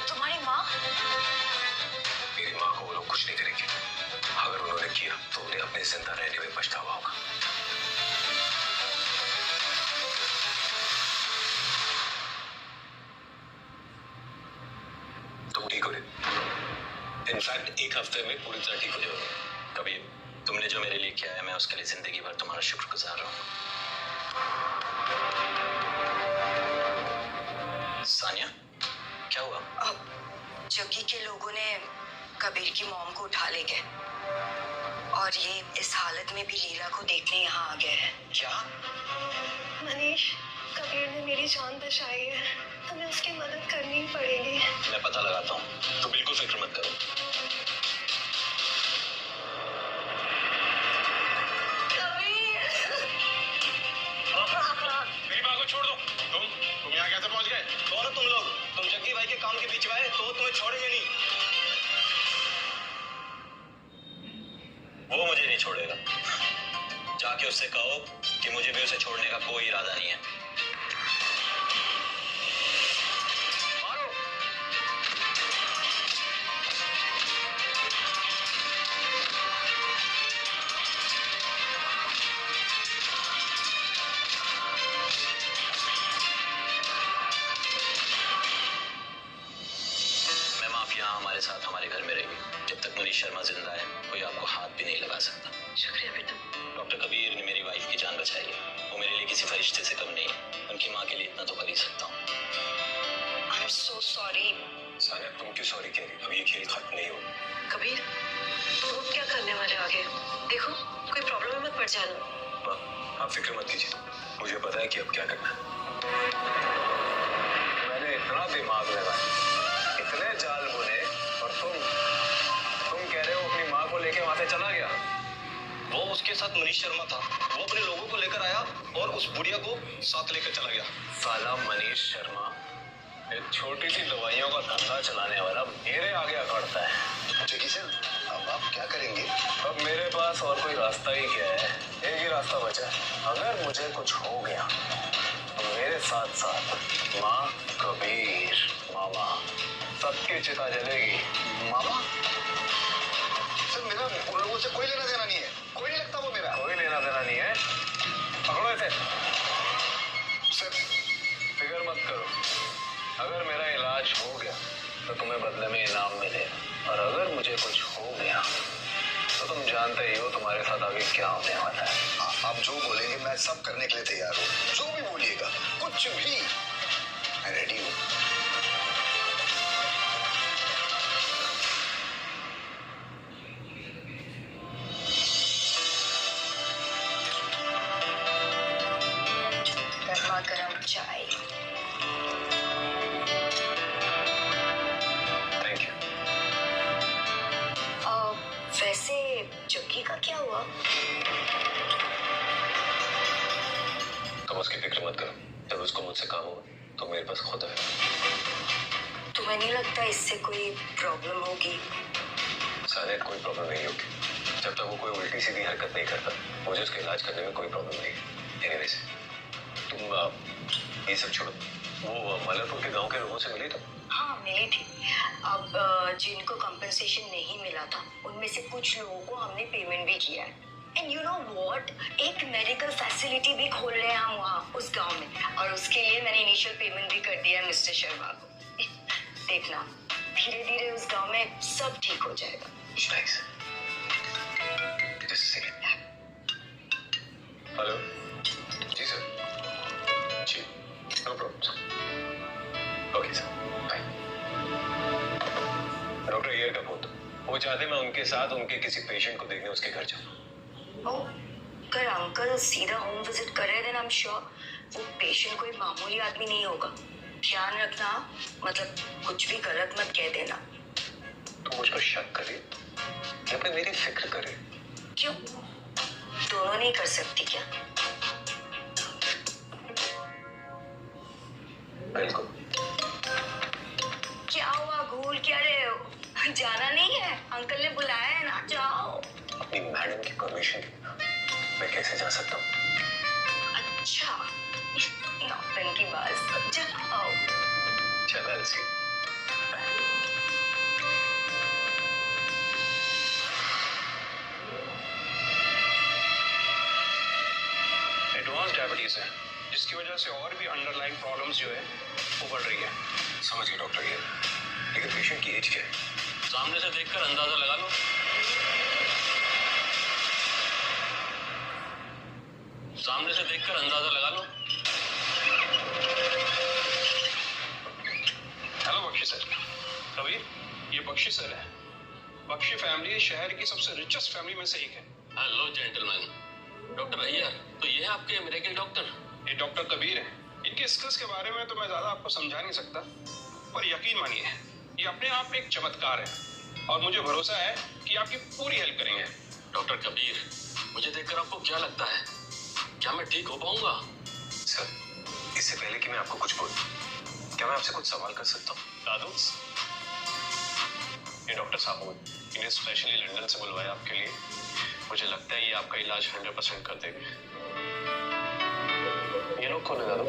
तुम्हारी माँ? मेरी माँ को वो लोग कुछ नहीं करेंगे। अगर उन्होंने किया तो उन्हें अपने जिंदा रहने में पछतावा होगा। तुम ठीक हो रहे। इनफैक्ट एक हफ्ते में पूरी तरह ठीक हो जाओगे। कबीर, तुमने जो मेरे लिए किया है मैं उसके लिए जिंदगी भर तुम्हारा शुक्रगुजार रहूंगा। सानिया, क्या हुआ? जग्गी के लोगों ने कबीर की मॉम को उठा ले गए और ये इस हालत में भी लीला को देखने यहाँ आ गए हैं। क्या? मनीष, कबीर ने मेरी जान बचाई है, हमें उसकी मदद करनी पड़ेगी। मैं पता लगाता हूँ, तो बिल्कुल फिक्र मत करो। मेरी माँ को छोड़ दो। तुम यहाँ कैसे पहुँच गए? कौन हो तुम लोग? तुम जग्गी भाई के काम के पीछे आए तो तुम्हें छोड़ेंगे नहीं। वो मुझे नहीं छोड़ेगा। जाके उससे कहो कि मुझे भी उसे छोड़ने का कोई इरादा नहीं है। मैं माफिया हमारे साथ हमारे घर में रहेगी। जब तक मनीष शर्मा जिंदा है कोई आपको हाथ भी नहीं लगा सकता। शुक्रिया बेटा। डॉक्टर कबीर ने मेरी वाइफ की जान बचाई है। वो मेरे लिए किसी फरिश्ते से कम नहीं है। उनकी माँ के लिए इतना तो कर ही सकता हूँ। I'm so sorry। सानिया, तुम क्यों सॉरी कह रही हो? अब ये खेल खत्म नहीं हो। कबीर, तुम क्या करने वाले आगे? देखो, कोई प्रॉब्लम में मत पड़ जाना। माँ, आप फिक्र मत कीजिए, मुझे पता है कि अब क्या करना है। मैंने इतना दिमाग लगाया, इतने जाल बुने, और तुम कह रहे हो अपनी माँ को लेके वहां से चला गया? वो उसके साथ मनीष शर्मा था। वो अपने लोगों को लेकर आया और उस बुढ़िया को साथ लेकर चला गया। साला मनीष शर्मा एक छोटी सी दवाइयों का धंधा चलाने वाला मेरे आगे अकड़ता है। जगी सर, अब आप क्या करेंगे? अब मेरे पास और कोई रास्ता ही क्या है, एक ही रास्ता बचा है। अगर मुझे कुछ हो गया तो मेरे साथ साथ माँ, कबीर, मामा सबकी चिता जलेगी। मामा? सर मेरा उन लोगों से कोई लेना देना नहीं है, कोई नहीं लगता वो मेरा। कोई लेना देना नहीं है, पकड़ो इसे। सर फिक्र मत करो, अगर मेरा इलाज हो गया तो तुम्हें बदले में इनाम मिलेगा, और अगर मुझे कुछ हो गया तो तुम जानते ही हो तुम्हारे साथ आगे क्या होने वाला है। आप जो बोलेंगे मैं सब करने के लिए तैयार हूँ, जो भी बोलिएगा, कुछ भी, मैं रेडी हूँ। गर्मा गर्म चाय। Thank you. वैसे जग्गी का क्या हुआ? तुम उसकी फिक्र मत करो, जब उसको मुझसे काम होगा तो मेरे पास खुद है। तुम्हें नहीं लगता इससे कोई प्रॉब्लम होगी? शायद कोई प्रॉब्लम नहीं होगी, जब तक वो कोई उल्टी सीधी हरकत नहीं करता मुझे उसका इलाज करने में कोई प्रॉब्लम नहीं है। एनीवेज, तुम ये सब छोड़ो, वो मलरपुर के गांव के लोगों से मिली तो? हाँ मिली थी। अब जिनको कंपनसेशन नहीं मिला था उनमें से कुछ लोगों को हमने पेमेंट भी किया है। एंड यू नो व्हाट, एक मेडिकल फैसिलिटी भी खोल रहे हैं हम वहाँ उस गांव में, और उसके लिए मैंने इनिशियल पेमेंट भी कर दिया है मिस्टर शर्मा को। देखना धीरे धीरे उस गांव में सब ठीक हो जाएगा। नाइस। Just second. हेलो। जी सर। जी, no problem sir. Okay sir, bye. Doctor Iyer का फोन, वो चाहते मैं उनके साथ उनके किसी पेशेंट को देखने उसके घर जाऊं। अगर अंकल सीधा होम विजिट कर रहे थे, आई एम श्योर वो पेशेंट कोई मामूली आदमी नहीं होगा। ध्यान रखना, मतलब कुछ भी गलत मत कह देना। तो मुझ पर शक करे या फिर मेरी फिक्र करे? क्यों, दोनों नहीं कर सकती क्या? बिल्कुल। क्या हुआ, घूर क्या रहे हो? जाना नहीं है? अंकल ने बुलाया है ना, जाओ। अपनी मैडम की परमिशन के बिना मैं कैसे जा सकता हूँ? अच्छा, नौटंकी बाज, जाओ। चल अलसी। एडवांस डायबिटीज है, जिसकी वजह से और भी अंडरलाइन प्रॉब्लम्स जो है वो बढ़ रही है। समझ गया डॉक्टर ये, लेकिन पेशेंट की एज क्या है? सामने से देखकर अंदाजा लगा लो। सामने से देखकर अंदाजा लगा लो। Hello Bakshi sir. कबीर, ये बख्शी सर है। बख्शी फैमिली शहर की सबसे रिचेस्ट फैमिली में से एक है। Hello gentleman. डॉक्टर अय्यर, तो ये है आपके मिरेकल डॉक्टर? ये डॉक्टर कबीर है। इनके स्किल्स के बारे में तो मैं ज्यादा आपको समझा नहीं सकता, पर यकीन मानिए ये अपने आप में एक चमत्कार है, और मुझे भरोसा है कि आपकी पूरी हेल्प करेंगे। डॉक्टर कबीर, मुझे देखकर आपको क्या लगता है, क्या मैं ठीक हो पाऊंगा? सर, इससे पहले कि मैं आपको कुछ बोलूं, क्या मैं आपसे कुछ सवाल कर सकता हूँ? दादू, ये डॉक्टर साहब इन्हें स्पेशली लंदन से बुलवाया आपके लिए। मुझे लगता है ये आपका इलाज 100% कर देंगे। ये लोग कौन है दादू?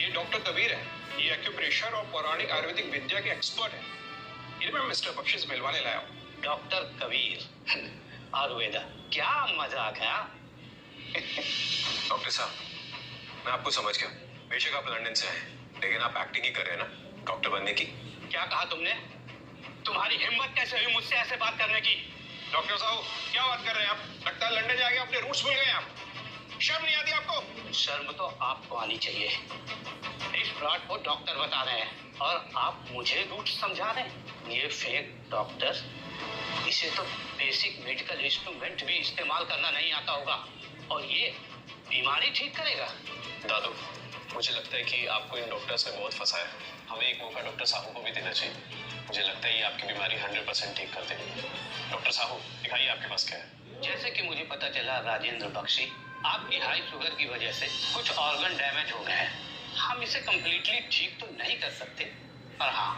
ये डॉक्टर कबीर है। ये एक्यूप्रेशर और पौराणिक आयुर्वेदिक विद्या के एक्सपर्ट है। इन्हें मैं मिस्टर बख्शी से मिलवाने लाया हूँ। डॉक्टर कबीर, आयुर्वेदा, क्या मजाक है? डॉक्टर साहब, मैं आपको समझ गया। बेशक आप लंदन से हैं, लेकिन आप एक्टिंग ही कर रहे हैं ना डॉक्टर बनने की। क्या कहा तुमने? तुम्हारी हिम्मत कैसे हुई मुझसे ऐसे बात करने की? डॉक्टर साहब, क्या बात कर रहे हैं आप? लगता है लंदन जाके अपने रूट्स भूल गए आप। शर्म नहीं आती आपको? शर्म तो आपको आनी चाहिए। इस फ्रॉड को डॉक्टर बता रहे हैं और आप मुझे रूट समझा रहे हैं। ये फेक डॉक्टर, इसे तो बेसिक मेडिकल इंस्ट्रूमेंट भी इस्तेमाल करना नहीं आता होगा, और ये बीमारी ठीक करेगा? दादू, मुझे लगता है कि आपको इन डॉक्टर्स ने बहुत फंसाया है। हमें एक मौका डॉक्टर साहब को भी देना चाहिए। मुझे लगता है ये आपकी बीमारी 100% ठीक कर देंगे। डॉक्टर साहब, दिखाइए आपके पास क्या है। जैसे कि मुझे पता चला राजेंद्र बख्शी, आपकी हाई शुगर की वजह से कुछ ऑर्गन डैमेज हो गए हैं। हम इसे कंप्लीटली ठीक तो नहीं कर सकते, और हाँ,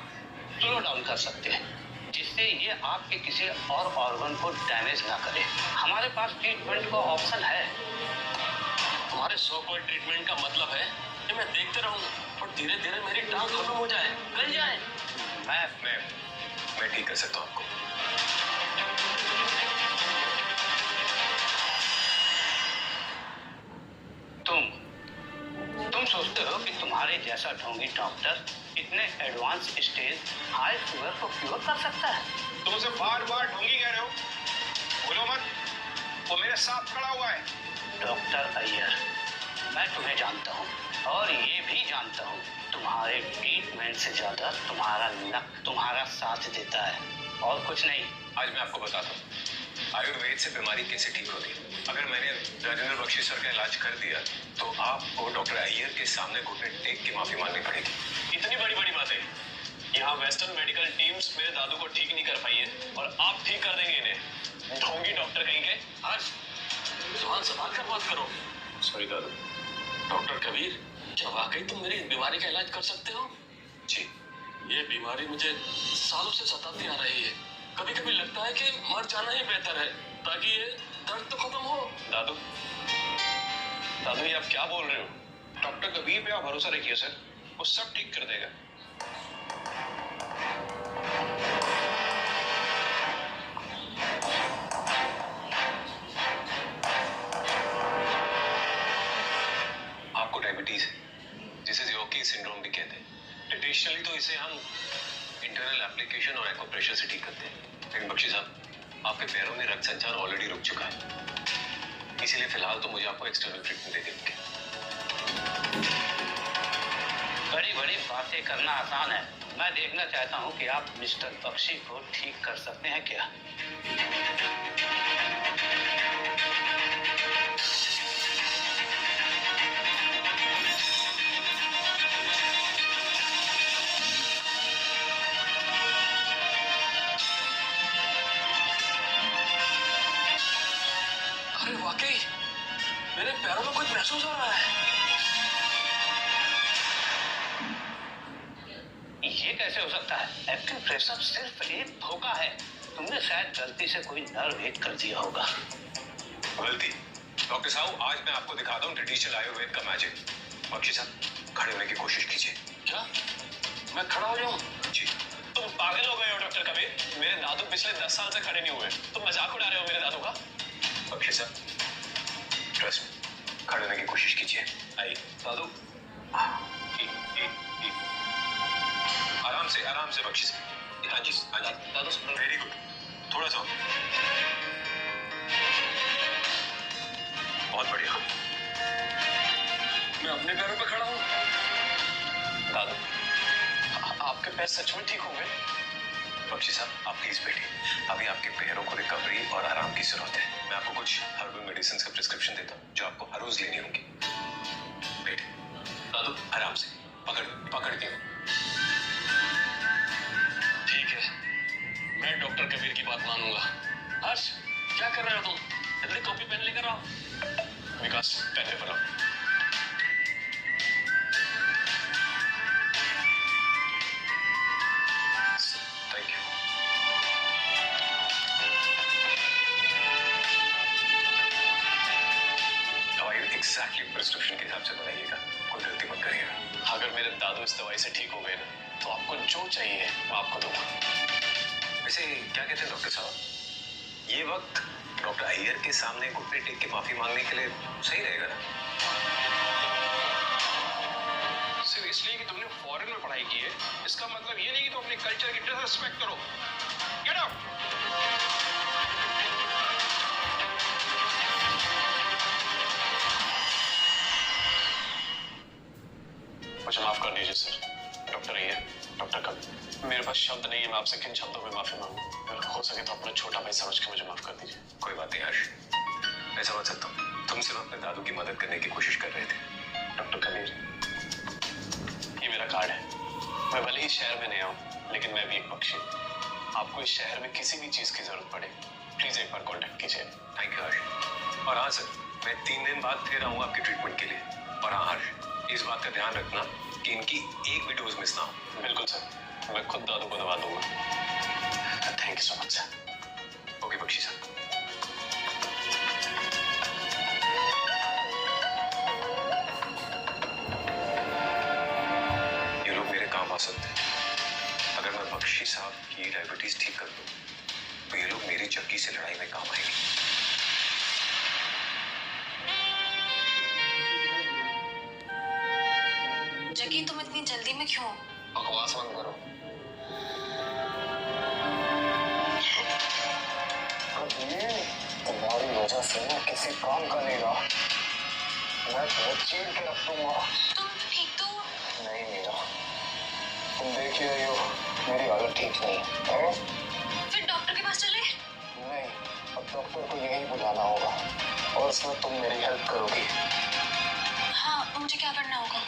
स्लो डाउन कर सकते हैं, जिससे ये आपके किसी और ऑर्गन को डैमेज ना करे। हमारे पास ट्रीटमेंट का ऑप्शन है। तुम्हारे सो कॉल्ड ट्रीटमेंट का मतलब है कि मैं देखते रहूं और धीरे धीरे मेरी टांग खत्म हो जाए, गल जाए। मैं ठीक कर सकता हूँ आपको। तुम सोचते हो कि तुम्हारे जैसा ढोंगी डॉक्टर इतने एडवांस स्टेज हाई शुगर को क्योर कर सकता है? तुम उसे बार बार ढोंगी कह रहे हो, बोलो मत, वो मेरे साथ खड़ा हुआ है। डॉक्टर अय्यर, मैं तुम्हें जानता हूँ और ये भी जानता हूँ तुम्हारे ट्रीटमेंट से ज्यादा तुम्हारा लक तुम्हारा साथ देता है और कुछ नहीं। आज मैं आपको बताता हूँ आयुर्वेद से बीमारी कैसे ठीक होती है। अगर मैंने राजेंद्र बख्शी सर का इलाज कर दिया तो आपको डॉक्टर अय्यर के सामने घुटने टेक के माफी मांगनी पड़ेगी। इतनी बड़ी बड़ी बातें यहाँ वेस्टर्न मेडिकल टीम्स मेरे दादू को ठीक नहीं कर पाई है और आप ठीक कर देंगे इन्हें। ढोंगी डॉक्टर कहेंगे। आज जुबान संभाल कर बात करो। सॉरी दादू। डॉक्टर कबीर, क्या वाकई तुम मेरी बीमारी का इलाज कर सकते हो? जी। ये बीमारी मुझे सालों से सताती आ रही है। कभी कभी लगता है कि मर जाना ही बेहतर है ताकि ये दर्द तो खत्म हो। दादू, ये आप क्या बोल रहे हो? डॉक्टर कबीर पे आप भरोसा रखिए सर, वो सब ठीक कर देगा। आपको डायबिटीज है जिसे ज़ियोकी सिंड्रोम भी कहते हैं। ट्रेडिशनली तो इसे हम इंटरनल एप्लीकेशन और एक्यूप्रेशर से ठीक करते हैं, लेकिन बख्शी साहब आपके पैरों में रक्त संचार ऑलरेडी रुक चुका है, इसीलिए फिलहाल तो मुझे आपको एक्सटर्नल ट्रीटमेंट दे देंगे। बड़ी बड़ी बातें करना आसान है। मैं देखना चाहता हूँ कि आप मिस्टर बख्शी को ठीक कर सकते हैं क्या। अरे वाकई मेरे पैरों में कुछ महसूस हो रहा है। ये कैसे हो सकता है? एक्यूप्रेशर सिर्फ एक धोखा है। तुमने शायद गलती से कोई नर्व हिट कर दिया होगा। गलती? डॉक्टर साहब आज मैं आपको दिखाता हूँ ट्रेडिशनल आयुर्वेद का मैजिक। बख्शी साहब खड़े होने की कोशिश कीजिए। क्या मैं खड़ा हो जाऊं? जी। तुम पागल हो गए हो डॉक्टर कबीर। मेरे दादू पिछले 10 साल से खड़े नहीं हुए। तुम मजाक उड़ा रहे हो मेरे दादू का। बख्शी साहब ट्रस्ट में खड़े होने की कोशिश कीजिए। आइए दादू, आराम से बख्शी साहब। हाँ जी दादू वेरी गुड। थोड़ा सा बहुत बढ़िया। मैं अपने पैरों पे खड़ा हूँ। दादू, आपके पैर सच में ठीक हो गए? बख्शी साहब आप प्लीज बैठिए। अभी आपके पैरों को रिकवरी और आराम की जरूरत है। मैं आपको कुछ हर्बल मेडिसिन का प्रिस्क्रिप्शन देता हूँ जो आपको हर रोज लेनी होंगी। बैठिए। दादू आराम से पकड़ के। ठीक है, मैं डॉक्टर कबीर की बात मानूंगा। हर्ष, क्या कर रहे हो तुम? जल्दी कॉपी पेन लेकर आओ। विकास, पेन पेपर लाओ। Thank you. दवाई एग्जैक्टली प्रिस्क्रिप्शन के हिसाब से बनाइएगा, कोई गलती मत करिएगा। अगर मेरे दादू इस दवाई से ठीक हो गए ना तो आपको जो चाहिए मैं आपको दूंगा। वैसे क्या कहते हैं डॉक्टर साहब, ये वक्त डॉक्टर अय्यर के सामने घुटने टेक के माफी मांगने के लिए सही रहेगा ना? सिर्फ इसलिए कि तुमने फॉरेन में पढ़ाई की है इसका मतलब ये नहीं कि तुम अपने कल्चर की डिसरिस्पेक्ट करो। Get out. मुझे माफ कर दीजिए sir. Doctor Iyer, doctor Kabir, मेरे पास शब्द नहीं है मैं आपसे किन शब्दों में माफी मांगूं। अगर हो सके तो अपना छोटा भाई समझ के मुझे माफ कर दीजिए। कोई बात नहीं हर्ष, मैं समझ सकता हूँ। तुम सिर्फ अपने दादू की मदद करने की कोशिश कर रहे थे। डॉक्टर कबीर, ये मेरा कार्ड है। मैं भले ही शहर में नया हूँ लेकिन मैं भी एक बख्शी। आपको इस शहर में किसी भी चीज की जरूरत पड़े प्लीज एक बार कॉन्टेक्ट कीजिए। थैंक यू हर्ष। और हाँ सर, मैं 3 दिन बाद फिर आऊंगा आपके ट्रीटमेंट के लिए। और हाँ हर्ष, इस बात का ध्यान रखना कि इनकी एक भी डोज मिस ना हो। बिल्कुल सर, मैं खुद दादू को दवा दूंगा। Thank you so much sir. Okay Bakshi sir. ये लोग मेरे काम आ सकते हैं। अगर मैं बख्शी साहब की डायबिटीज ठीक कर दूं तो ये लोग मेरी चक्की से लड़ाई में काम आएंगे। जगी, तुम इतनी जल्दी में क्यों? बकवास बंद करो। तुम्हारी वजह से ना किसी काम का नहीं रहा। मैं तुम्हें चीर के रख दूंगा। तुम ठीक तो? नहीं मीरा, तुम देख ही रही हो मेरी हालत ठीक नहीं है। फिर डॉक्टर के पास चले? नहीं, अब डॉक्टर को यही बुलाना होगा और उसमें तुम मेरी हेल्प करोगी। हाँ, मुझे क्या करना होगा?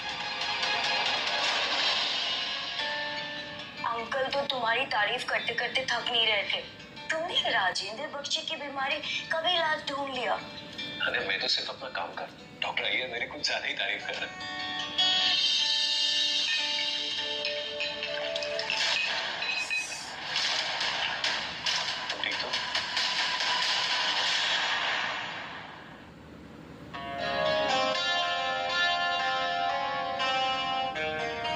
अंकल तो तुम्हारी तारीफ करते करते थक नहीं रहे थे। तुमने राजेंद्र बख्शी की बीमारी कभी इलाज ढूंढ लिया। अरे मैं तो सिर्फ अपना काम कर, डॉक्टर अय्यर मेरी कुछ ज्यादा ही तारीफ कर रहे हैं। तुम ठीक हो?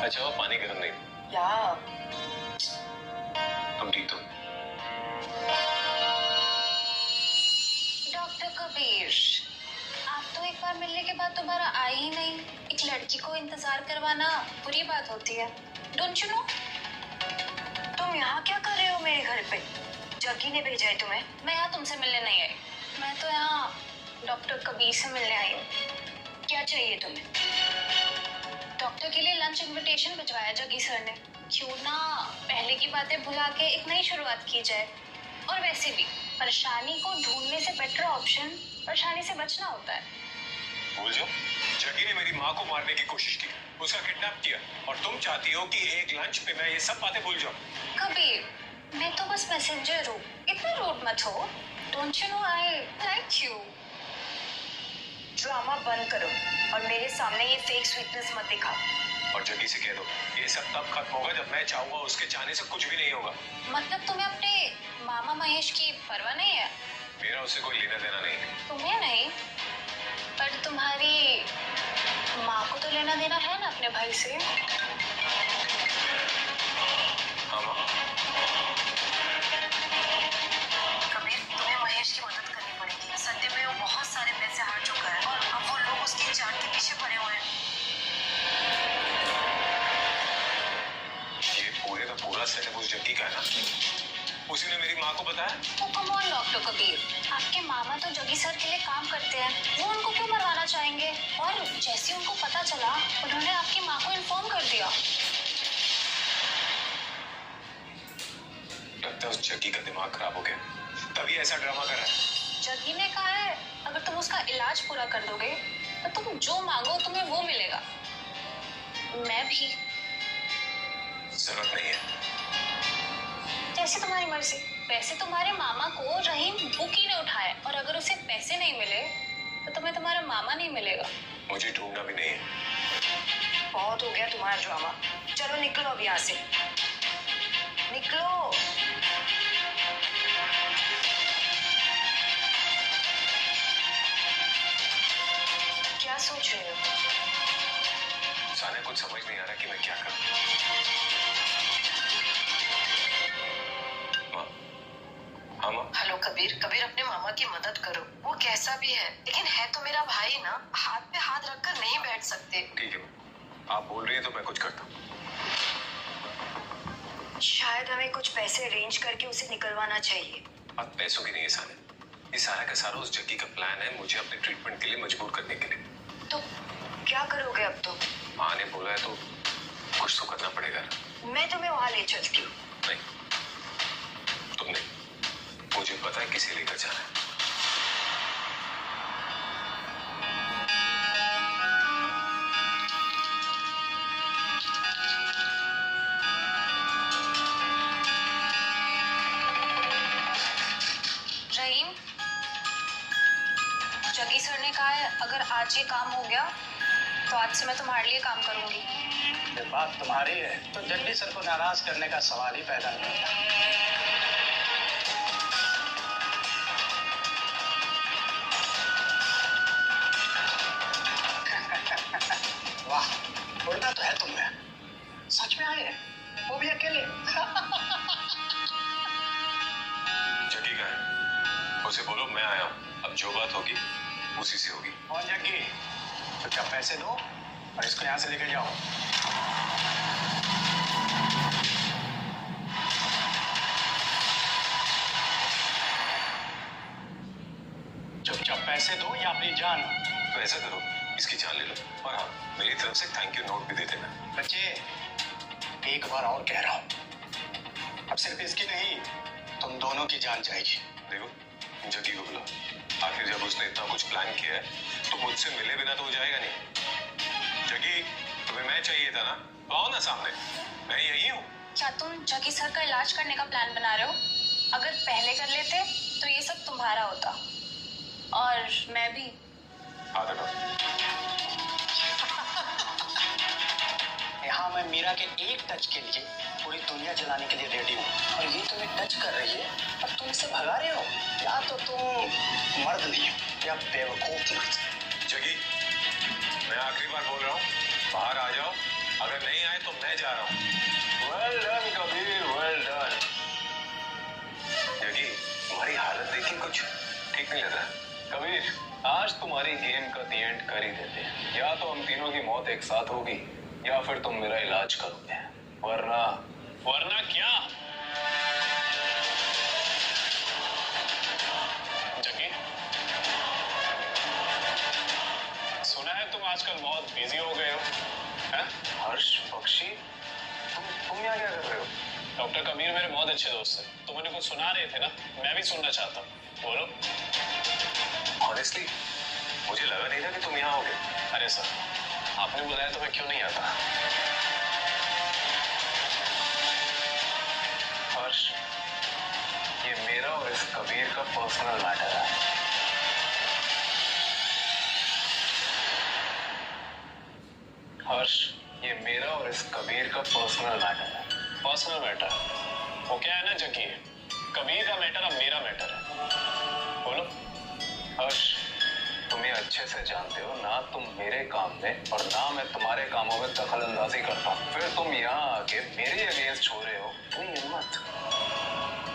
अच्छा वो पानी गर्म नहीं। या तुम ठीक हो? डॉक्टर कबीर, आप तो एक बार मिलने के बाद दोबारा आए ही नहीं। एक लड़की को इंतजार करवाना बुरी बात होती है, डोंट यू नो? तुम यहाँ क्या कर रहे हो मेरे घर पे? जग्गी ने भेजा है तुम्हें? मैं यहाँ तुमसे मिलने नहीं आई, मैं तो यहाँ डॉक्टर कबीर से मिलने आई हूँ। क्या चाहिए तुम्हें? डॉक्टर के लिए लंच इनविटेशन भिजवाया जगी सर ने। क्यों ना पहले की बातें भुला के एक नई शुरुआत की जाए। और वैसे भी परेशानी को ढूंढने से बेटर ऑप्शन परेशानी से बचना होता है। भूल जाओ, जग्गी ने मेरी माँ को मारने की कोशिश की, उसका किडनैप किया, और तुम चाहती हो कि एक लंच पे मैं ये सब बातें भूल जाऊं। कबीर, मैं तो बस मैसेंजर हूँ, इतना रूड मत हो। Don't you know I like you. Drama बंद करो और मेरे सामने ये फेक स्वीटनेस मत दिखाओ। और जग्गी से कह दो ये सब तब खत्म होगा जब मैं चाहूंगा, उसके चाहने से कुछ भी नहीं होगा। मतलब तुम्हें अपने मामा महेश की परवाह नहीं है? मेरा उससे कोई लेना देना नहीं है। तुम्हें नहीं, पर तुम्हारी माँ को तो लेना देना है ना अपने भाई से। हाँ माँ। कबीर, तुम्हें महेश की मदद करनी पड़ेगी। सत्य में वो बहुत सारे पैसे हार चुका है और अब वो लोग उसकी चाट के पीछे पड़े हुए हैं। ये पूरे का पूरा सेटअप उस जग्गी का है ना? उसी ने मेरी माँ को बताया। ओ कम ऑन डॉक्टर कबीर, आपके मामा तो जगी सर के लिए काम करते हैं, वो उनको क्यों मरवाना चाहेंगे? और जैसे उनको पता चला उन्होंने आपकी माँ को इन्फॉर्म कर दिया। लगता है उस जग्गी का दिमाग खराब हो गया, तभी ऐसा ड्रामा कर रहा है। जग्गी ने कहा है अगर तुम उसका इलाज पूरा कर दोगे तो तुम जो मांगो तुम्हें वो मिलेगा। मैं भी। जरूरत नहीं है। जैसे तुम्हारी मर्जी। पैसे तुम्हारे मामा को रहीम बुकी ने उठाए और अगर उसे पैसे नहीं मिले तो तुम्हें तुम्हारा मामा नहीं मिलेगा। मुझे ढूंढना भी नहीं है। बहुत हो गया तुम्हारा ड्रामा। चलो निकलो अब यहाँ से, निकलो। क्या सोच रहे हो? साने कुछ समझ नहीं आ रहा कि मैं क्या करूं। माँ। हाँ माँ। हेलो कबीर, कबीर अपने मामा की मदद करो। वो कैसा भी है लेकिन है तो मेरा भाई ना। हाथ पे हाथ रखकर नहीं बैठ सकते। ठीक है, आप बोल रही है तो मैं कुछ करता हूँ। शायद हमें कुछ पैसे अरेंज करके उसे निकलवाना चाहिए। बात पैसों की नहीं है साने, ये सारा का सारा उस जग्गी का प्लान है मुझे अपने ट्रीटमेंट के लिए मजबूर करने के लिए। तो क्या करोगे अब? तो माँ ने बोला है तो कुछ तो करना पड़ेगा। मैं तुम्हें वहां ले चलती हूँ। नहीं, तुम नहीं, मुझे पता है किसे लेकर जाना है। रहीम, जगी सर ने कहा है अगर आज ये काम हो गया तो आज से मैं तुम्हारे लिए काम करूंगी। ये बात तुम्हारी है तो जगदीश सर को नाराज करने का सवाल ही पैदा नहीं होता। वाह, उड़ना तो है तुम्हें। सच में आए हैं, वो भी अकेले। जग्गी का है, उसे बोलो मैं आया हूँ। अब जो बात होगी उसी से होगी। और जग्गी, तो क्या पैसे दो और इसको यहाँ से लेके जाओ। चुपचाप पैसे दो या अपनी जान। तो ऐसा करो, इसकी जान ले लो, और हाँ, मेरी तरफ से थैंक यू नोट भी दे देना। बच्चे, एक बार और कह रहा हूँ, अब सिर्फ इसकी नहीं, तुम दोनों की जान जाएगी। देखो, जग्गी को बुलाओ। आखिर जब उसने इतना कुछ प्लान किया है तो मुझसे मिले बिना तो वो जाएगा नहीं। जग्गी, तुम्हें मैं चाहिए था ना, तो आओ ना सामने, मैं यही हूँ। क्या तुम जग्गी सर का इलाज करने का प्लान बना रहे हो? अगर पहले कर लेते तो ये सब तुम्हारा होता, और मैं भी। आ देखो, यहाँ मैं मीरा के एक टच के लिए पूरी दुनिया जलाने के लिए रेडी हूँ, और ये तुम्हें टच कर रही है और तुम इसे भगा रहे हो। या तो तुम मर्द नहीं हो या बेवकूफ मर्द। जग्गी, मैं आखिरी बार बोल रहा हूँ, बाहर आ जाओ। अगर नहीं आए तो मैं जा रहा हूँ। Well done Kabir, well done. Jaggi, तुम्हारी हालत देखी कुछ ठीक नहीं लग रहा। कबीर, आज तुम्हारी गेम का दी एंड कर ही देते हैं। या तो हम तीनों की मौत एक साथ होगी या फिर तुम मेरा इलाज करोगे, वरना क्या? जग्गी, सुना है तुम आजकल बहुत बिजी हो गए हो, हैं? हर्ष बख्शी, तुम यहाँ क्या कर रहे हो? डॉक्टर कबीर मेरे बहुत अच्छे दोस्त हैं। तुम उन्हें कुछ सुना रहे थे ना, मैं भी सुनना चाहता हूँ, बोलो। ऑनेस्टली, मुझे लगा नहीं था कि तुम यहाँ होगे। अरे सर, आपने बुलाया तो मैं क्यों नहीं आता। हर्ष, ये मेरा और इस कबीर का पर्सनल मैटर है। हर्ष, ये मेरा और इस कबीर का पर्सनल मैटर है। पर्सनल मैटर, वो क्या है ना जग्गी, कबीर का मैटर अब मेरा मैटर है, बोलो। हर्ष, तुम ये अच्छे से जानते हो ना, तुम मेरे काम में और ना मैं तुम्हारे कामों में दखल अंदाजी करता हूँ, फिर तुम यहाँ आके मेरे अगेंस्ट हो रहे हो। इतनी हिम्मत।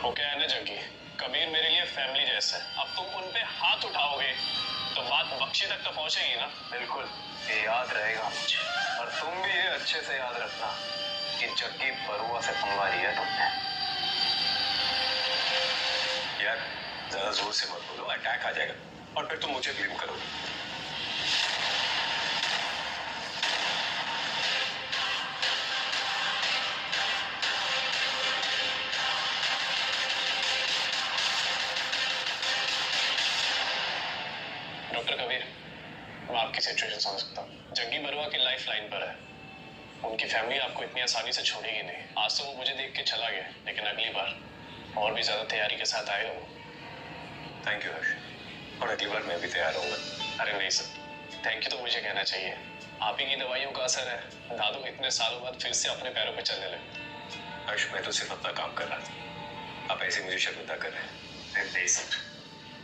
वो क्या है ना जग्गी, कबीर मेरे लिए फैमिली जैसा है। अब तुम उन पे हाथ उठाओगे तो बात बख्शी तक तो पहुंचेगी ना। बिल्कुल, ये याद रहेगा मुझे, और तुम भी ये अच्छे से याद रखना कि जग्गी बरुआ से पंगा लिया तुमने। यार, ज्यादा जोर से मत बोलो, अटैक आ जाएगा और फिर तुम मुझे ब्लेम करोगे। डॉक्टर कबीर, मैं आपकी सिचुएशन समझ सकता हूँ। जग्गी बरुआ की लाइफ लाइन पर है। उनकी फैमिली आपको इतनी आसानी से छोड़ेगी नहीं। आज तो वो मुझे देख के चला गया, लेकिन अगली बार और भी ज्यादा तैयारी के साथ आएगा वो। थैंक यू हर्ष, और अगली बार मैं भी तैयार रहूंगा। अरे नहीं सर, थैंक यू तो मुझे कहना चाहिए। आप ही की दवाइयों का असर है, दादू इतने सालों बाद फिर से अपने पैरों पे चलने लगे। हर्ष, मैं तो सिर्फ अपना काम कर रहा था, आप ऐसे मुझे शर्मिंदा कर रहे हैं। नहीं सर।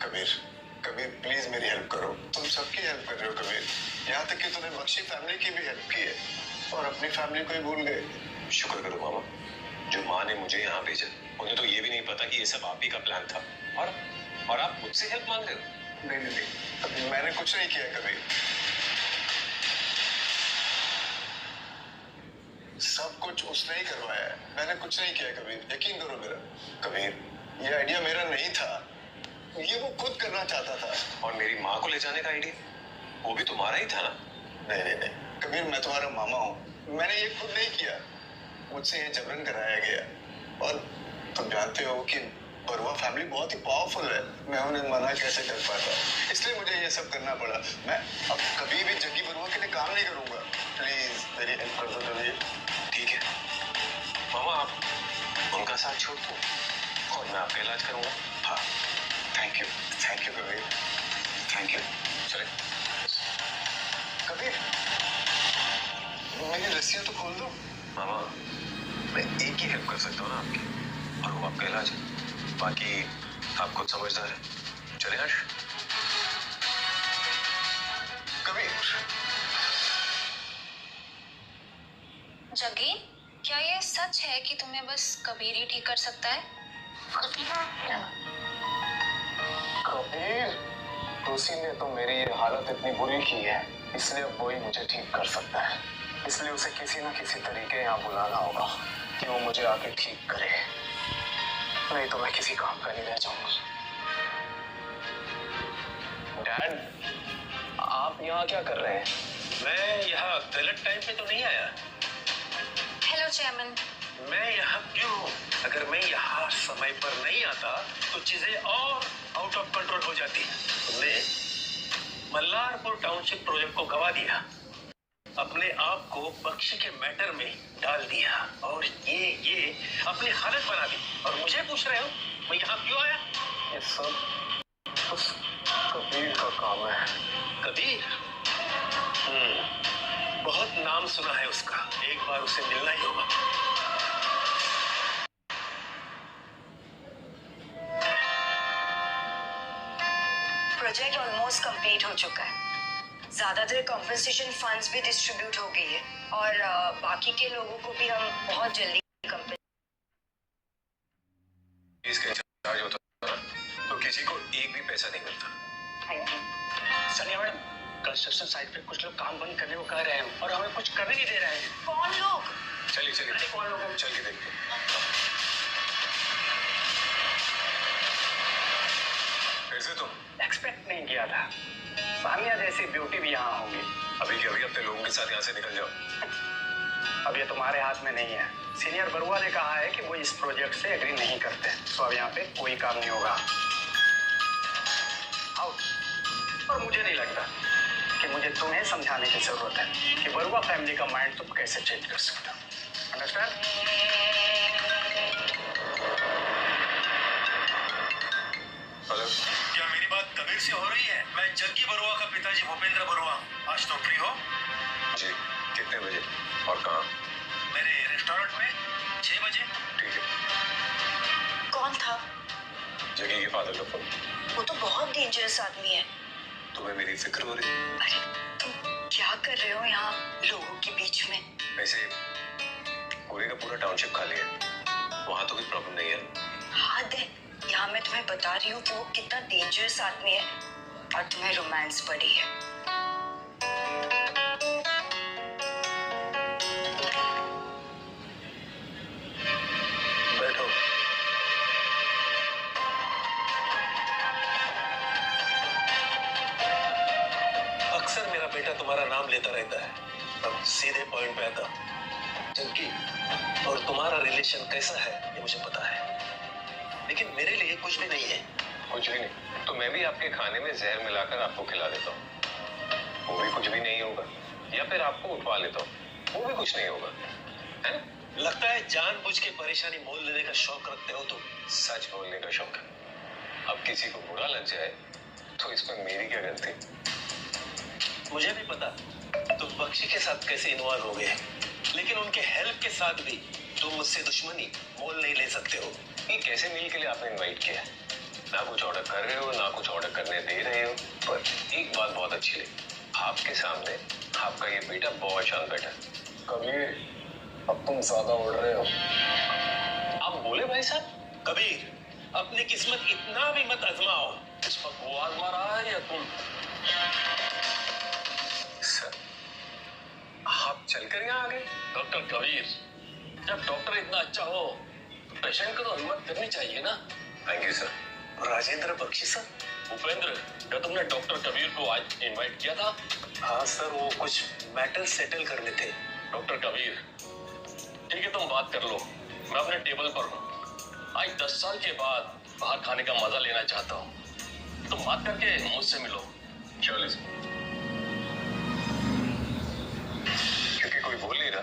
कबीर, कबीर प्लीज मेरी हेल्प करो। तुम सबकी हेल्प कर रहे हो कबीर, यहाँ तक कि तूने बख्शी फैमिली की भी हेल्प की है और अपनी फैमिली को ही भूल गए। शुक्र करो मामा, जो माँ ने मुझे यहाँ भेजा। उन्हें तो ये भी नहीं पता कि ये सब आप ही का प्लान था, और आप मुझसे हेल्प मांग रहे हो। नहीं नहीं नहीं, अभी मैंने कुछ नहीं किया कबीर। सब कुछ उसने ही करवाया है, मैंने कुछ नहीं किया कबीर, यकीन करो मेरा। कबीर, ये आइडिया मेरा नहीं था, ये वो खुद करना चाहता था। और मेरी माँ को ले जाने का आइडिया, वो भी तुम्हारा ही था ना? नहीं नहीं नहीं कबीर, मैं तुम्हारा मामा हूँ, मैंने ये खुद नहीं किया, मुझसे ये जबरन कराया गया। और तुम जानते हो कि बरुआ फैमिली बहुत ही पावरफुल है, मैं उन्हें मना कैसे कर पाता, इसलिए मुझे ये सब करना पड़ा। मैं अब कभी भी जग्गी बरुआ के लिए काम नहीं करूंगा। प्लीज मेरी हेल्प कर दो कबीर। ठीक है मामा, आप उनका साथ छोड़ दो और मैं आपका इलाज करूंगा। हाँ, thank you Kabir, thank you. चले। कबीर, मेरी रस्सियां तो खोल दो। मामा, मैं एक ही हेल्प कर सकता हूँ ना आपकी, और वो आपका इलाज है। बाकी आप खुद समझदार है। चले हर्ष। कबीर, जगी, क्या ये सच है कि तुम्हें बस कबीर ही ठीक कर सकता है? कबीर, तुसी ने तो मेरी ये हालत इतनी बुरी की है, इसलिए वही मुझे ठीक कर सकता है। इसलिए उसे किसी न किसी तरीके यहाँ बुलाना होगा कि वो मुझे आके ठीक करे, नहीं तो मैं किसी काम का नहीं रह जाऊंगा। डैड, आप यहाँ क्या कर रहे हैं? मैं यहाँ गलत टाइम पे तो नहीं आया। Hello chairman. मैं यहाँ क्यों हूँ? अगर मैं यहाँ समय पर नहीं आता तो चीजें और आउट ऑफ कंट्रोल हो जाती। तुमने मल्लारपुर टाउनशिप प्रोजेक्ट को गवा दिया, अपने आप को बख्शी के मैटर में डाल दिया, और ये अपनी हालत बना दी, और मुझे पूछ रहे हो मैं यहाँ क्यों आया? ये सब उस कबीर का काम है। कबीर? बहुत नाम सुना है उसका, एक बार उसे मिलना ही होगा। प्रोजेक्ट ऑलमोस्ट कंप्लीट हो चुका है। ज्यादातर कॉम्पेंसेशन फंड्स भी डिस्ट्रीब्यूट हो गई है, और बाकी के लोगों को भी हम बहुत जल्दी इसका चार्ज होता है तो किसी को एक भी पैसा नहीं मिलता। सनिया मैडम, कंस्ट्रक्शन साइट पे कुछ लोग काम बंद करने को कह रहे हैं और हमें कुछ करने नहीं दे रहे हैं। कौन लोग? चलिए चलिए, कौन लोग हैं? चल के देखते हैं। फिर से तुम? एक्सपेक्ट नहीं किया था। सानिया जैसी ब्यूटी भी यहाँ होंगी। अभी के अभी अपने लोगों के साथ यहाँ से निकल जाओ। अब ये तुम्हारे हाथ में नहीं है। सीनियर बरुआ ने कहा है कि वो इस प्रोजेक्ट से एग्री नहीं करते, तो अब यहाँ पे कोई काम नहीं होगा। आउट। और मुझे नहीं लगता कि मुझे तुम्हें समझाने की जरूरत है कि बरुआ फैमिली का माइंड तुम कैसे चेंज कर सकते हो। अंडरस्टैंड? हेलो, क्या मेरी बात कबीर से हो रही है? मैं जग्गी बरुआ का पिताजी भूपेंद्र बरुआ। आज तो फ्री हो? जी, कितने बजे और कहाँ? मेरे रेस्टोरेंट में 6 बजे। ठीक है। कौन था? जगी के फादर का फोन। वो तो बहुत डेंजरस आदमी है। तुम्हें मेरी फिक्र हो रही है? अरे तुम क्या कर रहे हो यहाँ लोगों के बीच में? वैसे पूरे का पूरा टाउनशिप खाली है, वहाँ तो कोई प्रॉब्लम नहीं है। हद है, यहाँ मैं तुम्हें बता रही हूँ कि वो कितना डेंजरस आदमी है, और तुम्हें रोमांस पड़ी है। बैठो। अक्सर मेरा बेटा तुम्हारा नाम लेता रहता है, अब सीधे पॉइंट पे आता। जग्गी और तुम्हारा रिलेशन कैसा है ये मुझे पता है, लेकिन मेरे लिए कुछ भी नहीं है। कुछ भी नहीं तो मैं भी आपके खाने में जहर मिलाकर आपको खिला देता हूँ, वो भी कुछ भी नहीं होगा। या फिर आपको उठवा लेता हूँ, वो भी कुछ नहीं होगा, है ना? लगता है जानबूझ के परेशानी मोल लेने का शौक रखते हो तुम। सच बोलने का शौक है। अब किसी को बुरा लग जाए तो इसमें मेरी क्या गलती? मुझे भी पता तुम बख्शी के साथ कैसे इन्वॉल्व हो गए, लेकिन उनके हेल्प के साथ भी तुम मुझसे दुश्मनी मोल नहीं ले सकते हो। ये कैसे मील के लिए आपने इनवाइट किया? ना कुछ ऑर्डर कर रहे हो, ना कुछ ऑर्डर करने दे रहे हो। पर एक बात बहुत अच्छी लगी, आपके सामने आपका ये बेटा बहुत शांत बैठा है। कबीर, अब तुम ज्यादा उड़ रहे हो। आप बोले भाई साहब। कबीर, अपनी किस्मत इतना भी मत आजमाओ। इस वक्त वो आजमा रहा है या तुम? सर, आप चलकर यहाँ आ गए? डॉक्टर कबीर, जब डॉक्टर इतना अच्छा हो तो पेशेंट को तो हिम्मत करनी चाहिए ना। Thank you sir. Rajendra Bakshi sir. Bhupendra, क्या तुमने डॉक्टर कबीर को आज इनवाइट किया था? हाँ सर, वो कुछ मैटर सेटल करने थे। डॉक्टर कबीर, ठीक है, तुम बात कर लो, मैं अपने टेबल पर हूँ। आज 10 साल के बाद बाहर खाने का मजा लेना चाहता हूँ, तुम बात करके मुझसे मिलो। चलो क्योंकि कोई बोल नहीं रहा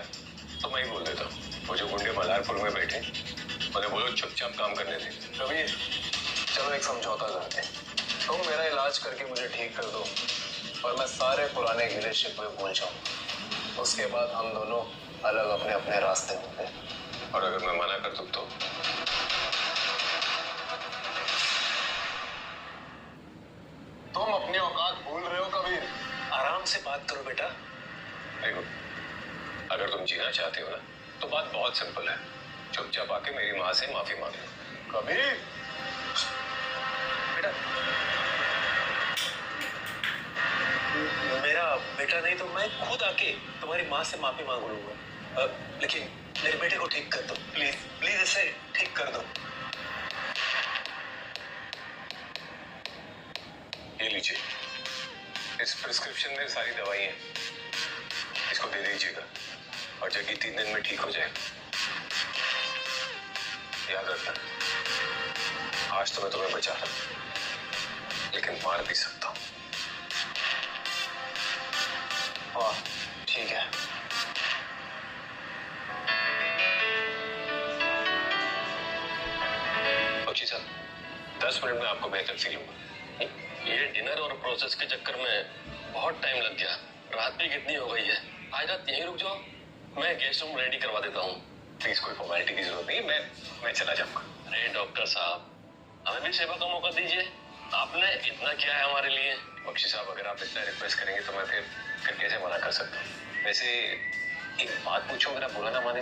तो मैं ही बोल देता हूँ। वो जो गुंडे मल्हारपुर में बैठे, उन्हें बोलो चुपचाप काम करने थे। कबीर, चलो एक समझौता करते हैं। तुम मेरा इलाज करके मुझे ठीक कर दो और मैं सारे पुराने गिले शिकवे भूल जाऊं। उसके बाद हम दोनों अलग अपने अपने रास्ते होंगे। और अगर मैं मना कर दूं तो? तुम अपनी औकात भूल रहे हो कबीर। आराम से बात करो बेटा। देखो, अगर तुम जीना चाहते हो ना तो बात बहुत सिंपल है। चुपचाप आके मेरी माँ से माफी मांग लो। कबीर बेटा, मेरा बेटा नहीं तो मैं खुद आके तुम्हारी माँ से माफी मांग लूंगा। लेकिन मेरे बेटे को ठीक कर दो प्लीज, प्लीज इसे ठीक कर दो। ये लीजिए, इस प्रिस्क्रिप्शन में सारी दवाई हैं, इसको दे दीजिएगा और जगह 3 दिन में ठीक हो जाए। याद रखना, आज तो मैं तुम्हें बचा रहा हूं, लेकिन मार भी सकता हूं। वाह, ठीक है। बख्शी साहब, 10 मिनट में आपको बेहतर फील होगा। ये डिनर और प्रोसेस के चक्कर में बहुत टाइम लग गया। रात भी कितनी हो गई है। आज रात यहीं रुक जाओ, मैं गेस्ट रूम रेडी करवा देता हूँ। प्लीज, कोई फॉर्मेलिटी की जरूरत नहीं, मैं चला जाऊंगा। अरे डॉक्टर साहब, हमें भी सेवा का मौका दीजिए। आपने इतना किया है हमारे लिए। बख्शी साहब, अगर आप इतना रिक्वेस्ट करेंगे तो मैं फिर कैसे मना कर सकता हूँ। वैसे एक बात पूछो, अगर आप बुरा ना माने।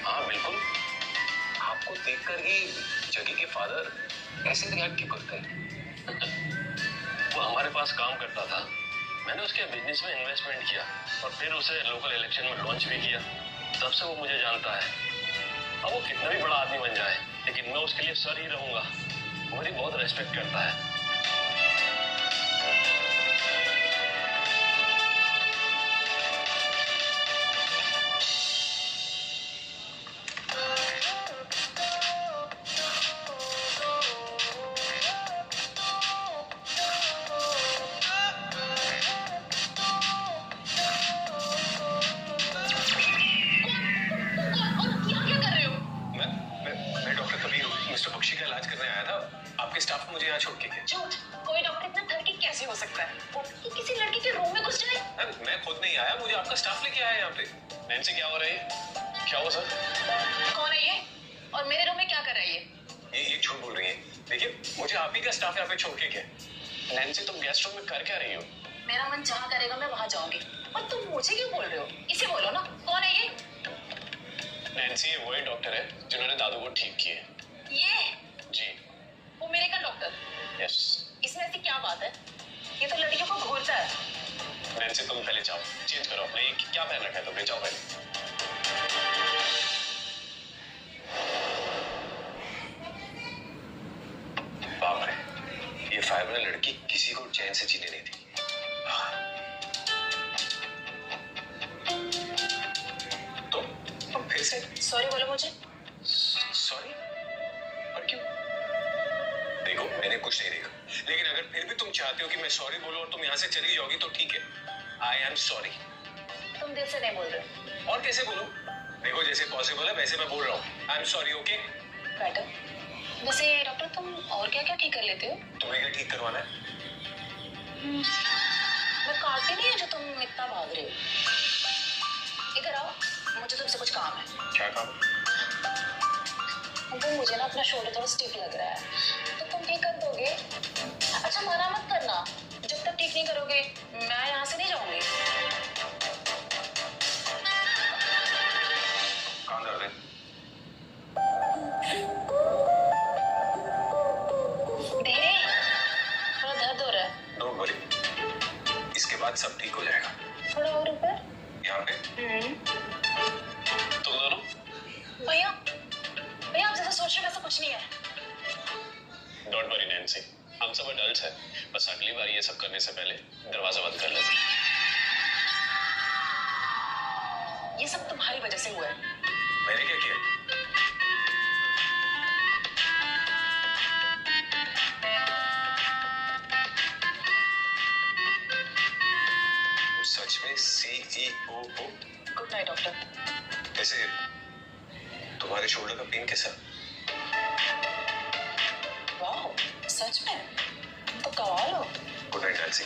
हाँ बिल्कुल। आपको देखकर ही जगी के फादर ऐसे रिएक्ट क्यों करते हैं? वो हमारे पास काम करता था, मैंने उसके बिजनेस में इन्वेस्टमेंट किया और फिर उसे लोकल इलेक्शन में लॉन्च भी किया। तब से वो मुझे जानता है। अब वो कितना भी बड़ा आदमी बन जाए, लेकिन मैं उसके लिए सर ही रहूंगा। वो मेरी बहुत रेस्पेक्ट करता है। मैं डॉक्टर कबीर हूँ, मिस्टर बख्शी का इलाज करने आया था। आपके स्टाफ मुझे यहाँ छोड़ के गए। झूठ, कोई डॉक्टर इतना थर्की कैसे हो सकता है? वो किसी लड़की के रूम में घुस जाए। मैं खुद नहीं आया, मुझे आपका स्टाफ लेके आया यहाँ पे। नैन्सी, क्या हो रही है? क्या हुआ सर? कौन है ये और मेरे रूम में क्या कर रही है? ये झूठ बोल रही है। देखिए, मुझे आप ही का स्टाफ यहाँ पे छोड़ के गया। नैन्सी, तुम गेस्ट रूम में कर क्या रही हो? मेरा मन जहाँ करेगा मैं वहाँ जाऊंगी। और तुम मुझे क्यों बोल रहे हो? इसे बोलो ना, कौन है ये? नैन्सी, ये वही डॉक्टर है जिन्होंने दादू को ठीक किए। ये जी। वो मेरे का डॉक्टर? यस। इसमें ऐसी क्या बात है? ये तो लड़कियों को घूरता है। नैन्सी, तुम पहले जाओ, चेंज करो अपने। ये क्या पहन रखा है तुमने? जाओ पहले। बाप रे, ये फाइबर लड़की किसी को चैन से जीने नहीं दी। तो अब फिर से सॉरी बोलो मुझे। सॉरी? और क्यों? देखो, मैंने कुछ नहीं देखा, लेकिन अगर फिर भी तुम चाहते हो कि मैं सॉरी बोलूं और तुम यहाँ से चली जाओगी तो ठीक है। I am sorry. तुम दिल से नहीं बोल रहे। और कैसे बोलूं? देखो, जैसे पॉसिबल है वैसे मैं बोल रहा हूँ। I am sorry, okay? Madam, वैसे डॉक्टर तुम और क्या क्या ठीक कर लेते हो? तुम्हें क्या ठीक करवाना है? मैं काटती नहीं है जो तुम इतना भाग रहे हो। इधर आओ, मुझे तुमसे कुछ काम है। क्या काम? वो मुझे ना अपना शोल्डर थोड़ा स्टिफ लग रहा है, तो तुम ठीक कर दोगे? अच्छा, मना मत करना। जब तक ठीक नहीं करोगे मैं यहाँ से नहीं जाऊंगी। काम कर दे। धीरे, थोड़ा दर्द हो रहा है। डोंट वरी, इसके बाद सब ठीक हो जाएगा। थोड़ा और ऊपर। यहाँ पे तुम दोनों? भैया, भैया आप जैसा सोच रहे हो वैसा कुछ नहीं है। डोंट वरी नैन्सी, हम सब अडल्ट्स हैं। बस अगली बार ये सब करने से पहले दरवाजा बंद कर लेते। ये सब तुम्हारी वजह से हुआ है। मैंने क्या किया? सच में CEO हो? Good night doctor. वैसे तुम्हारे शोल्डर का पेन कैसा? वाह, सच में तो कमाल हो। Good night Nancy.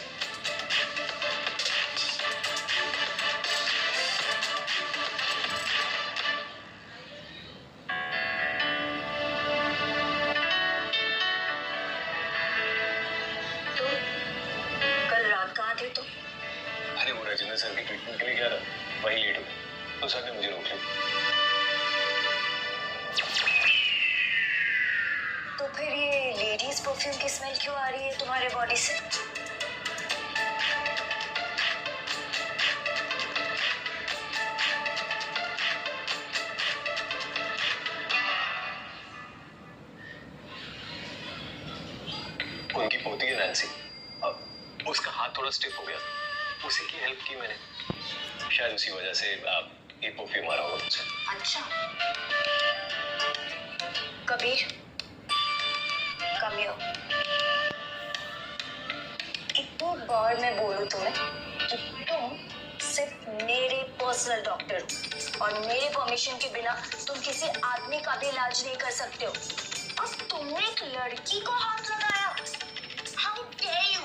परफ्यूम की स्मेल क्यों आ रही है तुम्हारे बॉडी से? उनकी पोती है नैन्सी, अब उसका हाथ थोड़ा स्टिफ हो गया, उसी की हेल्प की मैंने, शायद उसी वजह से आप ये परफ्यूम आ रहा होगा मुझसे। अच्छा कबीर, कम हियर। कितनी बार मैं बोलूं तुम्हें कि तुम सिर्फ मेरे पर्सनल डॉक्टर हो और मेरे परमिशन के बिना तुम किसी आदमी का भी इलाज नहीं कर सकते हो, और तुमने एक लड़की को हाथ लगाया। How dare you!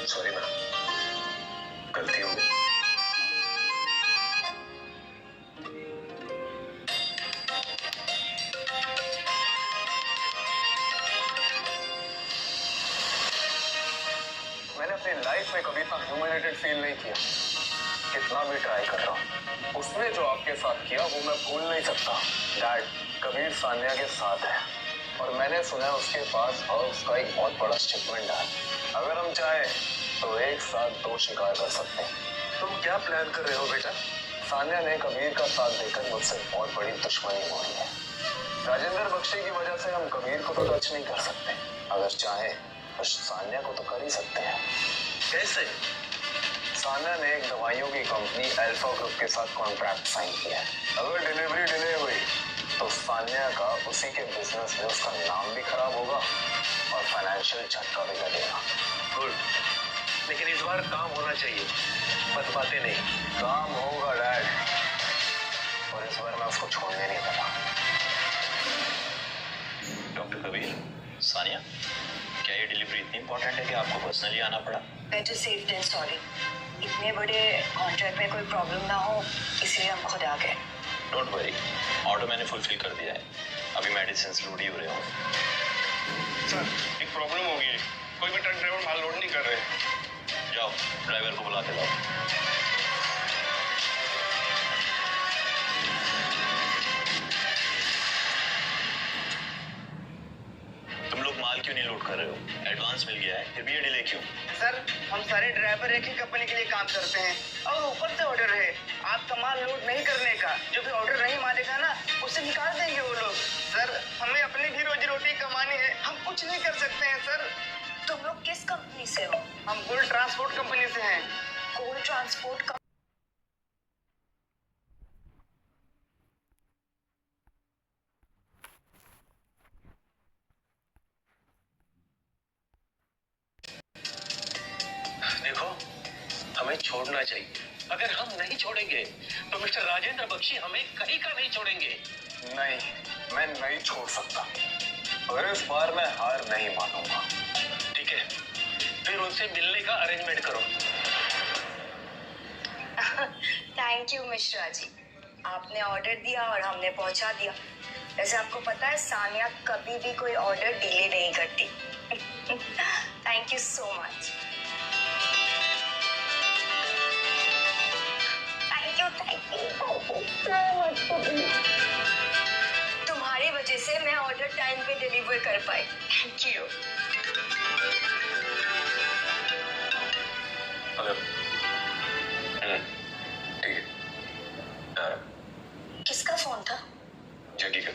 Sorry ma'am, गलती हो गई। मैंने अपनी लाइफ में कभी इतना ह्यूमिलेटेड फील नहीं किया। कितना भी ट्राई कर रहा हूँ, उसने जो आपके साथ किया वो मैं भूल नहीं सकता। डैड, कबीर सान्या के साथ है और मैंने सुना है उसके पास और उसका एक बहुत बड़ा शिपमेंट है। अगर हम चाहें तो एक साथ 2 शिकार कर सकते हैं। तुम क्या प्लान कर रहे हो बेटा? सान्या ने कबीर का साथ देकर मुझसे बहुत बड़ी दुश्मनी मोड़ी है। राजेंद्र बख्शी की वजह से हम कबीर को तो टच नहीं कर सकते, अगर चाहें तो सान्या को तो कर ही सकते हैं। कैसे? सान्या ने एक दवाइयों की कंपनी अल्फा ग्रुप के साथ कॉन्ट्रैक्ट साइन किया है। अगर डिलीवरी डिले हुई तो सान्या का उसी के बिजनेस में उसका नाम भी खराब होगा और फाइनेंशियल झटका भी लगेगा। गुड, लेकिन इस बार काम होना चाहिए, बस बातें नहीं। काम होगा डैड, और इस बार मैं उसको छोड़ने नहीं देता। डॉक्टर कबीर, सानिया, क्या ये डिलीवरी इतनी इंपॉर्टेंट है कि आपको पर्सनली आना पड़ा? Better safe than sorry. इतने बड़े कॉन्ट्रैक्ट में कोई प्रॉब्लम ना हो इसलिए हम खुद आ गए। डोंट वरी, ऑर्डर मैंने फुलफिल कर दिया है, अभी मेडिसिन लोड ही हो रहे हो। सर, एक प्रॉब्लम हो गई है, कोई भी ट्रक ड्राइवर माल लोड नहीं कर रहे। जाओ ड्राइवर को बुला के लाओ। तुम लोग माल क्यों नहीं लोड कर रहे हो? एडवांस मिल गया है, फिर भी ये डिले क्यों? सर, हम सारे ड्राइवर एक ही कंपनी के लिए काम करते हैं और ऊपर से ऑर्डर है आपका माल लोड नहीं करने का। जो भी ऑर्डर नहीं मानेगा ना, उसे निकाल देंगे वो लोग। सर, हमें अपनी भी रोजी रोटी कमानी है, हम कुछ नहीं कर सकते हैं सर। तुम लोग किस कंपनी से हो? हम गोल्ड ट्रांसपोर्ट कंपनी से हैं। गोल्ड ट्रांसपोर्ट का देखो, हमें छोड़ना चाहिए। अगर हम नहीं छोड़ेंगे तो मिस्टर राजेंद्र बख्शी हमें कहीं का नहीं छोड़ेंगे। नहीं, मैं नहीं छोड़ सकता, और इस बार मैं हार नहीं मानूंगा। ठीक है, फिर उनसे मिलने का अरेंजमेंट करो। थैंक यू मिश्रा जी, आपने ऑर्डर दिया और हमने पहुंचा दिया। वैसे आपको पता है सानिया कभी भी कोई ऑर्डर डिले नहीं करती। Thank you so much. तुम्हारी वजह से मैं ऑर्डर टाइम पे डिलीवर कर पाई। Thank you. हेलो। ठीक है, आ रहा। किसका फोन था? जगी का।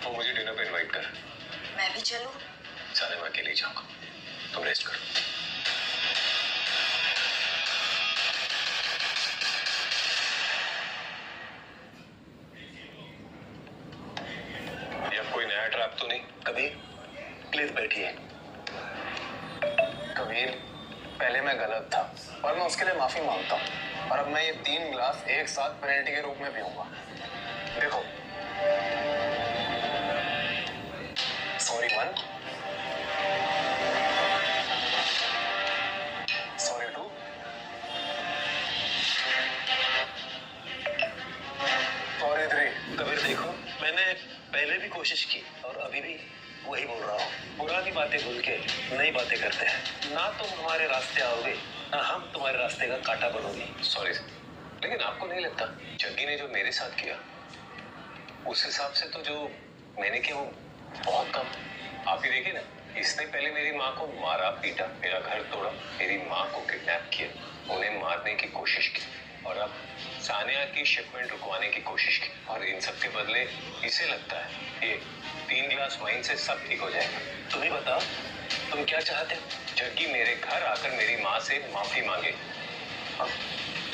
वो मुझे डिनर पे इनवाइट कर। मैं भी चलूं? सारे मैं अकेले ही जाऊंगा, तुम रेस्ट करो। ये अब कोई नया ट्रैप तो नहीं? कबीर, प्लीज बैठिए। कबीर, पहले मैं गलत था और मैं उसके लिए माफी मांगता हूँ, और अब मैं ये 3 ग्लास एक साथ पेनल्टी के रूप में पीऊंगा। देखो, सॉरी 1, सॉरी 2, सॉरी 3। कबीर देखो, मैंने पहले भी कोशिश की और अभी भी वही बोल रहा हूँ। पुरानी बातें भूल के नई बातें करते हैं। ना तुम हमारे रास्ते आओगे, ना हम तुम्हारे रास्ते का कांटा बनोगे। सॉरी, लेकिन आपको नहीं लगता जग्गी ने जो मेरे साथ किया उस हिसाब से तो जो मैंने किया वो बहुत कम। आप ही देखिए ना, इसने पहले मेरी माँ को मारा पीटा, मेरा घर तोड़ा, मेरी माँ को किडनैप किया, उन्हें मारने की कोशिश की, और अब सानिया की शिपमेंट रुकवाने की कोशिश की। और इन सब के बदले इसे लगता है ये 3 ग्लास वाइन से सब ठीक हो जाएगा। तुम्हें बताओ, तुम क्या चाहते हो? जग्गी मेरे घर आकर मेरी माँ से माफी मांगे।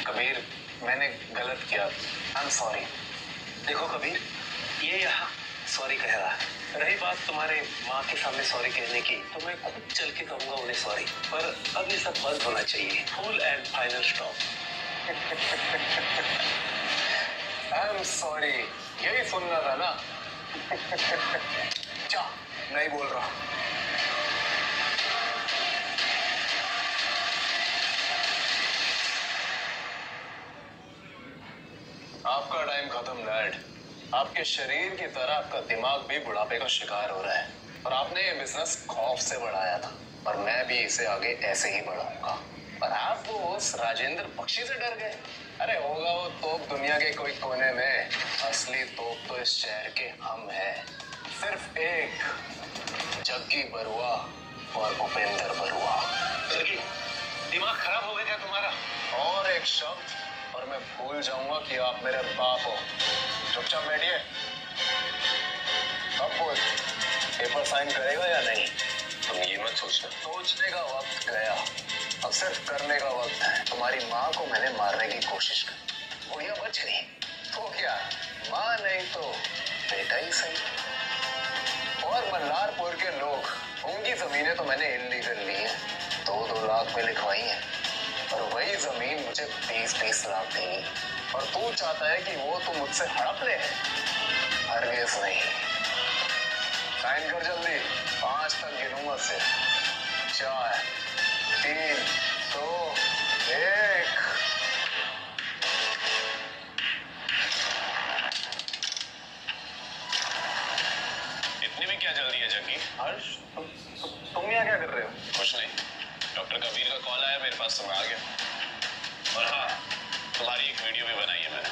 कबीर, मैंने गलत किया, आई एम सॉरी। देखो कबीर, ये यहाँ सॉरी कह रहा है। रही बात तुम्हारे माँ के सामने सॉरी कहने की, तो मैं खुद चल के कहूंगा उन्हें सॉरी। पर अब ये सब बंद होना चाहिए। Full and final stop. I am sorry, यही सुनना था ना। जा, नहीं बोल रहा। आपका टाइम खत्म डैड। आपके शरीर की तरह आपका दिमाग भी बुढ़ापे का शिकार हो रहा है, और आपने ये बिजनेस खौफ से बढ़ाया था, और मैं भी इसे आगे ऐसे ही बढ़ाऊंगा। पर आप वो उस राजेंद्र बख्शी से डर गए। अरे होगा वो तोप दुनिया के कोई कोने में, असली तोप तो इस शहर के हम हैं। सिर्फ एक, जग्गी बरुआ और भूपेंद्र बरुआ। जग्गी, दिमाग खराब हो गया क्या तुम्हारा? और एक शब्द और मैं भूल जाऊंगा कि आप मेरे बाप हो। चुपचाप बैठिए। अब बोल, पेपर साइन करेगा या नहीं? तुम ये मत सोचना। सोचने का वक्त गया, अब सिर्फ करने का वक्त है। तुम्हारी माँ को मैंने मारने की कोशिश की, बुढ़िया बच गई। तो क्या, माँ नहीं तो बेटा ही सही। और मल्हारपुर के लोग, उनकी जमीनें तो मैंने इल्लीगल ली है, 2-2 लाख में लिखवाई है, और वही जमीन मुझे 20-20 लाख देगी। और तू चाहता है कि वो तू मुझसे हड़प ले? हरगिज़ नहीं। साइन कर जल्दी, 5 तक गिनूंगा से। 4, 3, 2, 1। इतनी भी क्या जल्दी है जग्गी? हर्ष, तुम यहाँ क्या कर रहे हो? कुछ नहीं, डॉक्टर कबीर का कॉल आया, मेरे पास, तो मैं आ गया। और हाँ, तुम्हारी एक वीडियो भी बनाई है मैंने।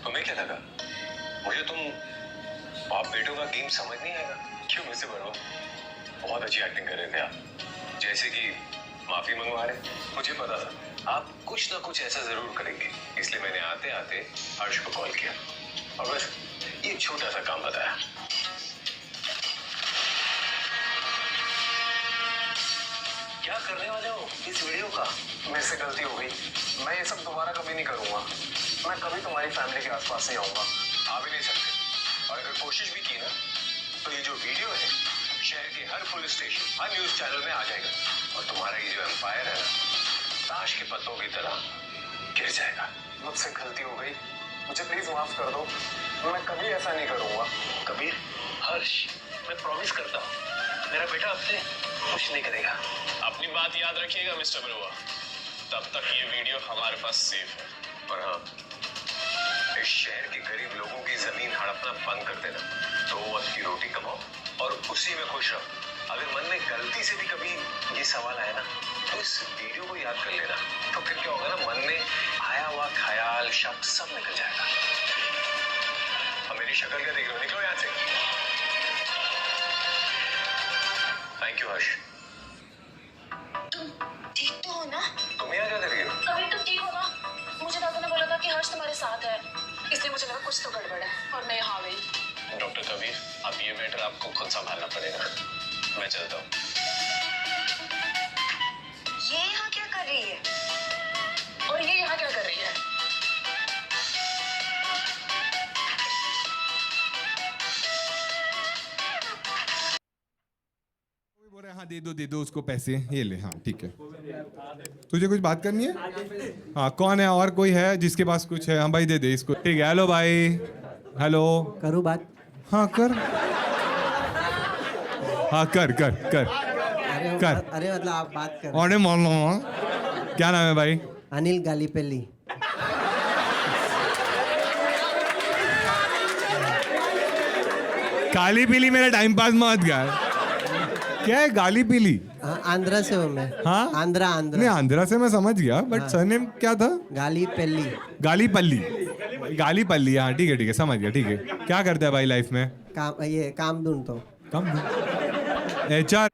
तुम्हें क्या लगा मुझे तुम बाप बेटों का गेम समझ नहीं आएगा? क्यों मुझसे बनो? बहुत अच्छी एक्टिंग कर रहे थे आप, जैसे कि माफी मंगवा रहे। मुझे पता था आप कुछ ना कुछ ऐसा जरूर करेंगे, इसलिए मैंने आते आते हर्ष को कॉल किया और बस ये छोटा सा काम बताया। क्या करने वाले हो इस वीडियो का? मेरे से गलती हो गई, मैं ये सब दोबारा कभी नहीं करूंगा। मैं कभी तुम्हारी फैमिली के आसपास नहीं आऊंगा। आ भी नहीं सकते, और अगर कोशिश भी की ना, तो ये जो वीडियो है शहर के हर पुलिस स्टेशन, हर न्यूज चैनल में आ जाएगा, और तुम्हारा ये जो एम्पायर है ना, ताश के पत्तों की तरह गिर जाएगा। मुझसे गलती हो गई, मुझे प्लीज माफ कर दो। मैं कभी ऐसा नहीं करूंगा। कबीर, हर्ष, मैं प्रॉमिस करता हूँ मेरा बेटा आपसे कुछ नहीं करेगा। अपनी बात याद रखिएगा मिस्टर बरुआ, तब तक ये वीडियो हमारे पास सेफ है। और हाँ, इस शहर के गरीब लोगों की जमीन हड़पना बंद कर देना, 2 वक्त की रोटी कमाओ और उसी में खुश रहो। अगर मन में गलती से भी कभी ये सवाल आया ना, तो इस वीडियो को याद कर लेना, तो फिर क्या होगा ना, मन में आया हुआ ख्याल, शब्द सब निकल जाएगा। अब मेरी शक्ल क्या देख रहे हो? निकलो यहाँ से। थैंक यू हर्ष। तुम ठीक तो हो ना? तुम यहाँ क्या कर रही हो? कभी तुम ठीक हो ना? मुझे दादा ने बोला था कि हर्ष तुम्हारे साथ है, इसलिए मुझे लगा कुछ तो गड़बड़ है, और मैं यहाँ आ गई। डॉक्टर कबीर, अब ये मैटर आपको खुद संभालना पड़ेगा। मैं चलता हूँ। ये यहाँ क्या कर रही है? और ये यहाँ क्या कर रही है? बोल रहे हाँ दे दो उसको पैसे, ये ले। हाँ ठीक है, तुझे कुछ बात करनी है? हाँ, कौन है? और कोई है जिसके पास कुछ है? हाँ भाई, दे इसको। ठीक है, हेलो भाई, हेलो। करूँ बात? हाँ कर, हाँ कर। अरे मतलब आप बात कर। अरे मान लो, क्या नाम है भाई? अनिल गालीपेली। काली पीली मेरा टाइम पास मत कर। क्या है गाली पीली? आंध्रा से हूँ मैं। हाँ, आंध्रा। नहीं, आंध्रा से मैं समझ गया, बट सरनेम क्या था? गालीपेली। गालीपल्ली। गाली पल्ली, हाँ ठीक है समझ गया, ठीक है। क्या करता है भाई लाइफ में? काम ढूंढता हूँ। काम HR